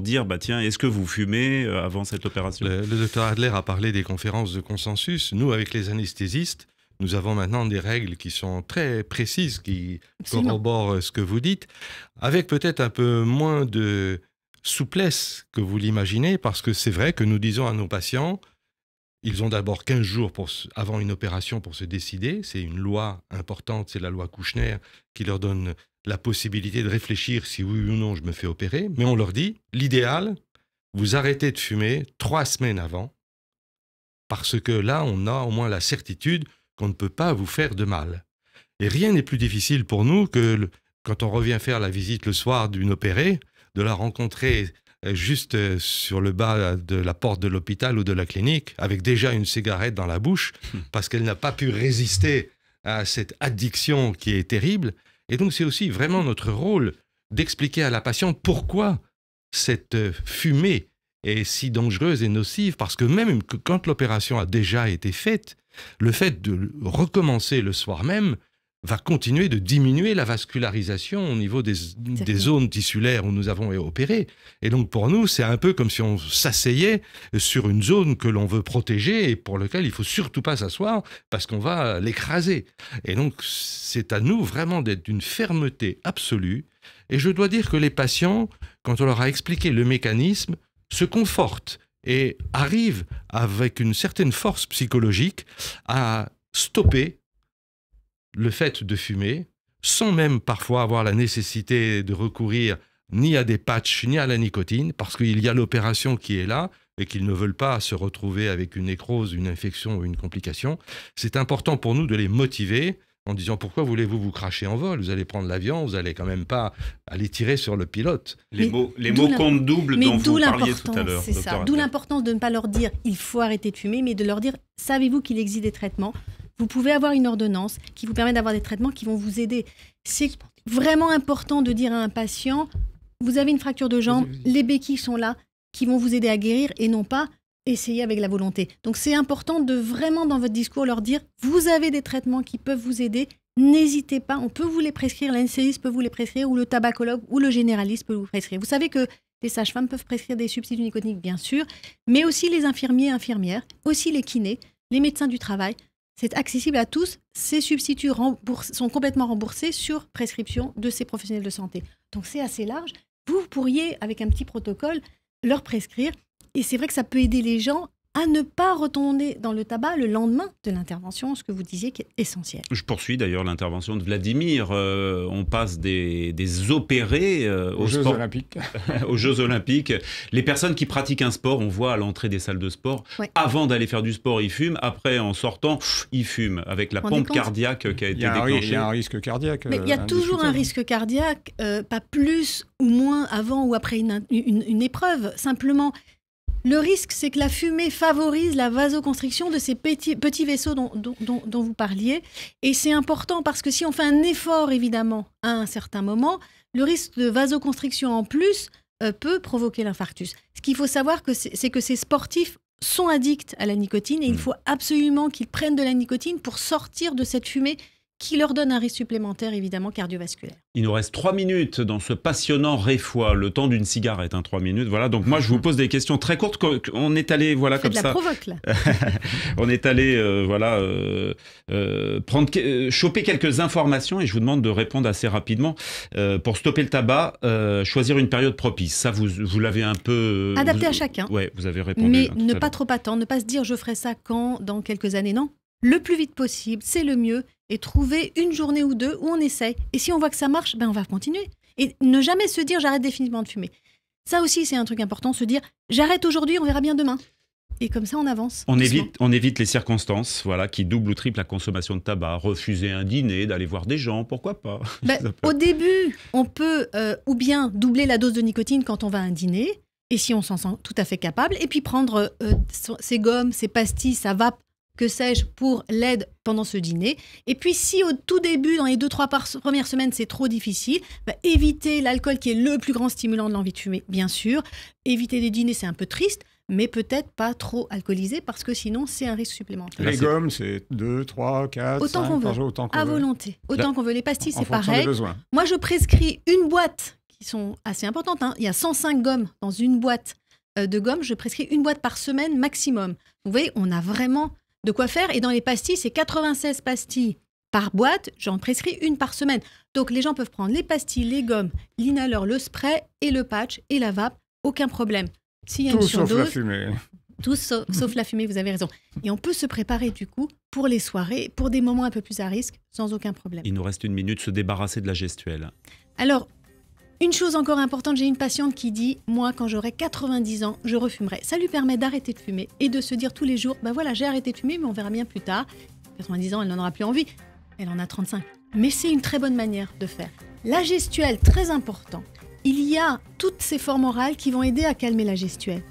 dire tiens, est-ce que vous fumez avant cette opération ? Le docteur Adler a parlé des conférences de consensus. Nous, avec les anesthésistes, nous avons maintenant des règles qui sont très précises, qui corroborent ce que vous dites, avec peut-être un peu moins de souplesse que vous l'imaginez, parce que c'est vrai que nous disons à nos patients, ils ont d'abord 15 jours avant une opération pour se décider. C'est une loi importante, c'est la loi Kouchner qui leur donne la possibilité de réfléchir si oui ou non je me fais opérer. Mais on leur dit, l'idéal, vous arrêtez de fumer 3 semaines avant, parce que là, on a au moins la certitude qu'on ne peut pas vous faire de mal. Et rien n'est plus difficile pour nous que quand on revient faire la visite le soir d'une opérée, de la rencontrer juste sur le bas de la porte de l'hôpital ou de la clinique, avec déjà une cigarette dans la bouche, parce qu'elle n'a pas pu résister à cette addiction qui est terrible. Et donc c'est aussi vraiment notre rôle d'expliquer à la patiente pourquoi cette fumée est si dangereuse et nocive, parce que même quand l'opération a déjà été faite, le fait de recommencer le soir même va continuer de diminuer la vascularisation au niveau des zones tissulaires où nous avons opéré. Et donc pour nous, c'est un peu comme si on s'asseyait sur une zone que l'on veut protéger et pour laquelle il ne faut surtout pas s'asseoir parce qu'on va l'écraser. Et donc c'est à nous vraiment d'être d'une fermeté absolue. Et je dois dire que les patients, quand on leur a expliqué le mécanisme, se confortent et arrivent avec une certaine force psychologique à stopper le fait de fumer, sans même parfois avoir la nécessité de recourir ni à des patchs, ni à la nicotine, parce qu'il y a l'opération qui est là et qu'ils ne veulent pas se retrouver avec une nécrose, une infection ou une complication. C'est important pour nous de les motiver en disant « Pourquoi voulez-vous vous cracher en vol? Vous allez prendre l'avion, vous n'allez quand même pas aller tirer sur le pilote. » Les mots comptent double dont vous parliez tout à l'heure. C'est ça. D'où l'importance de ne pas leur dire « Il faut arrêter de fumer », mais de leur dire « Savez-vous qu'il existe des traitements ? Vous pouvez avoir une ordonnance qui vous permet d'avoir des traitements qui vont vous aider. » C'est vraiment important de dire à un patient « Vous avez une fracture de jambe, les béquilles sont là, qui vont vous aider à guérir et non pas essayer avec la volonté. » Donc c'est important de vraiment dans votre discours leur dire « Vous avez des traitements qui peuvent vous aider, n'hésitez pas, on peut vous les prescrire, l'anesthésiste peut vous les prescrire ou le tabacologue ou le généraliste peut vous prescrire. » Vous savez que les sages-femmes peuvent prescrire des substituts nicotiniques bien sûr, mais aussi les infirmiers et infirmières, aussi les kinés, les médecins du travail. C'est accessible à tous. Ces substituts sont complètement remboursés sur prescription de ces professionnels de santé. Donc c'est assez large. Vous pourriez, avec un petit protocole, leur prescrire. Et c'est vrai que ça peut aider les gens à ne pas retomber dans le tabac le lendemain de l'intervention, ce que vous disiez qui est essentiel. Je poursuis d'ailleurs l'intervention de Vladimir. On passe des opérés aux Jeux Olympiques. aux Jeux Olympiques. Les personnes qui pratiquent un sport, on voit à l'entrée des salles de sport, avant d'aller faire du sport, ils fument. Après, en sortant, ils fument avec la pompe cardiaque qui a été déclenchée. Il y a un risque cardiaque. Mais il y a toujours un risque cardiaque, pas plus ou moins avant ou après une épreuve. Simplement, le risque, c'est que la fumée favorise la vasoconstriction de ces petits vaisseaux dont vous parliez. Et c'est important parce que si on fait un effort, évidemment, à un certain moment, le risque de vasoconstriction en plus peut provoquer l'infarctus. Ce qu'il faut savoir, c'est que ces sportifs sont addicts à la nicotine et il faut absolument qu'ils prennent de la nicotine pour sortir de cette fumée qui leur donne un risque supplémentaire, évidemment, cardiovasculaire. Il nous reste 3 minutes dans ce passionnant réfois, le temps d'une cigarette, 3 minutes. Voilà, donc moi, je vous pose des questions très courtes. On est allé, voilà, comme ça. Faites de la provoque, là. On est allé, choper quelques informations et je vous demande de répondre assez rapidement. Pour stopper le tabac, choisir une période propice. Ça, vous l'avez un peu... Adapté à chacun. Oui, vous avez répondu. Mais ne pas trop attendre, ne pas se dire « je ferai ça quand, dans quelques années ». Non, le plus vite possible, c'est le mieux. Et trouver une journée ou deux où on essaye. Et si on voit que ça marche, on va continuer. Et ne jamais se dire j'arrête définitivement de fumer. Ça aussi, c'est un truc important, se dire j'arrête aujourd'hui, on verra bien demain. Et comme ça, on avance. On évite les circonstances qui doublent ou triplent la consommation de tabac. Refuser un dîner, d'aller voir des gens, pourquoi pas. Au début, on peut ou bien doubler la dose de nicotine quand on va à un dîner, et si on s'en sent tout à fait capable, et puis prendre ses gommes, ses pastilles, sa vape, que sais-je, pour l'aide pendant ce dîner. Et puis, si au tout début, dans les 2-3 premières semaines, c'est trop difficile, éviter l'alcool qui est le plus grand stimulant de l'envie de fumer, bien sûr. Éviter les dîners, c'est un peu triste, mais peut-être pas trop alcoolisé, parce que sinon, c'est un risque supplémentaire. Les gommes, c'est 2, 3, 4, autant 5 par jour, autant qu'on veut. À volonté. Autant qu'on veut. Les pastilles, c'est pareil. Moi, je prescris une boîte, qui sont assez importantes. Il y a 105 gommes dans une boîte de gommes. Je prescris une boîte par semaine maximum. Vous voyez, on a vraiment de quoi faire. Et dans les pastilles, c'est 96 pastilles par boîte. J'en prescris une par semaine. Donc, les gens peuvent prendre les pastilles, les gommes, l'inhaleur, le spray et le patch et la vape. Aucun problème. S'il y a une surdose, sauf la fumée. Tout sauf la fumée, vous avez raison. Et on peut se préparer, du coup, pour les soirées, pour des moments un peu plus à risque, sans aucun problème. Il nous reste 1 minute, se débarrasser de la gestuelle. Alors, une chose encore importante, j'ai une patiente qui dit « Moi, quand j'aurai 90 ans, je refumerai ». Ça lui permet d'arrêter de fumer et de se dire tous les jours « Voilà, j'ai arrêté de fumer, mais on verra bien plus tard. » 90 ans, elle n'en aura plus envie. Elle en a 35. Mais c'est une très bonne manière de faire. La gestuelle, très important. Il y a toutes ces formes orales qui vont aider à calmer la gestuelle.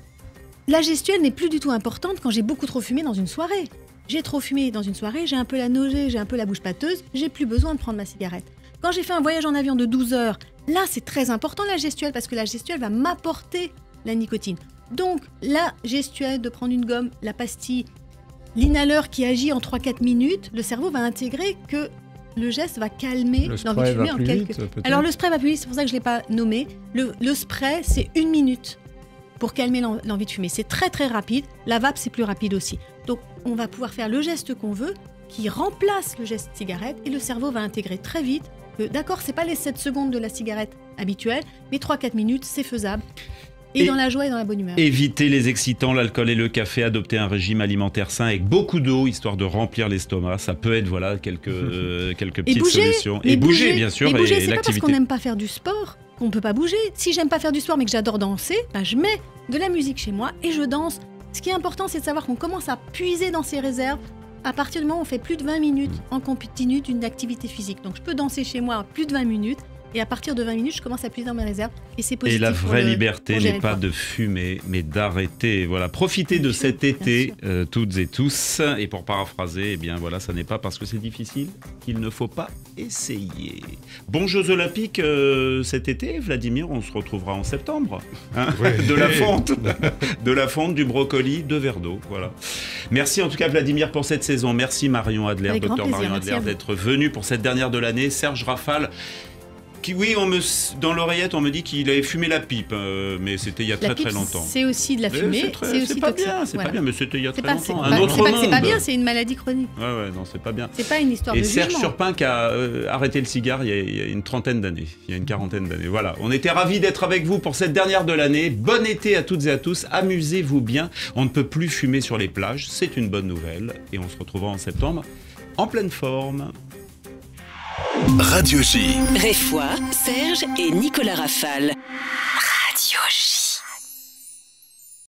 La gestuelle n'est plus du tout importante quand j'ai beaucoup trop fumé dans une soirée. J'ai trop fumé dans une soirée, j'ai un peu la nausée, j'ai un peu la bouche pâteuse, j'ai plus besoin de prendre ma cigarette. Quand j'ai fait un voyage en avion de 12 heures, là c'est très important la gestuelle parce que la gestuelle va m'apporter la nicotine. Donc la gestuelle de prendre une gomme, la pastille, l'inhaleur qui agit en 3-4 minutes, le cerveau va intégrer que le geste va calmer Le l'envie de spray fumer va en plus quelques... vite, peut-être. Alors le spray va plus vite, c'est pour ça que je ne l'ai pas nommé. Le spray, c'est 1 minute pour calmer l'envie de fumer. C'est très très rapide. La vape, c'est plus rapide aussi. Donc on va pouvoir faire le geste qu'on veut, qui remplace le geste cigarette, et le cerveau va intégrer très vite que d'accord, c'est pas les 7 secondes de la cigarette habituelle, mais 3-4 minutes, c'est faisable. Et dans la joie et dans la bonne humeur. Éviter les excitants, l'alcool et le café, adopter un régime alimentaire sain avec beaucoup d'eau, histoire de remplir l'estomac. Ça peut être quelques petites solutions. Et bouger, bien sûr, mais bouger, et c'est pas parce l'activité. qu'on n'aime pas faire du sport qu'on ne peut pas bouger. Si j'aime pas faire du sport mais que j'adore danser, je mets de la musique chez moi et je danse. Ce qui est important, c'est de savoir qu'on commence à puiser dans ses réserves à partir du moment où on fait plus de 20 minutes en continu d'une activité physique. Donc je peux danser chez moi plus de 20 minutes. Et à partir de 20 minutes, je commence à puiser dans mes réserves. Et c'est positif. Et la vraie liberté pour gérer n'est le pas poids. de fumer, mais d'arrêter. Voilà, profitez de cet été, toutes et tous. Et pour paraphraser, eh bien voilà, ça n'est pas parce que c'est difficile qu'il ne faut pas essayer. Bons Jeux Olympiques cet été, Vladimir. On se retrouvera en septembre. Hein, Ouais. de la fonte, du brocoli, 2 verres d'eau. Voilà. Merci en tout cas, Vladimir, pour cette saison. Merci Marion Adler, Avec grand docteur plaisir, Marion merci Adler, à vous. d'être venu pour cette dernière de l'année. Serge Rafale. Oui, dans l'oreillette, on me dit qu'il avait fumé la pipe, mais c'était il y a La très pipe, très longtemps. c'est aussi de la Mais fumée, c'est aussi pas toxique. bien, c'est Voilà. pas bien, mais c'était il y a C'est très pas, c'est longtemps. pas- Un c'est autre pas que c'est pas monde. bien, c'est une maladie chronique. Ouais, non, c'est pas bien. C'est pas une histoire Et de Serge jugement. Surpin qui a arrêté le cigare il y a une trentaine d'années, il y a une quarantaine d'années. Voilà, on était ravis d'être avec vous pour cette dernière de l'année. Bon été à toutes et à tous, amusez-vous bien. On ne peut plus fumer sur les plages, c'est une bonne nouvelle. Et on se retrouvera en septembre en pleine forme. Radio J. Réfoy, Serge et Nicolas Rafale. Radio J.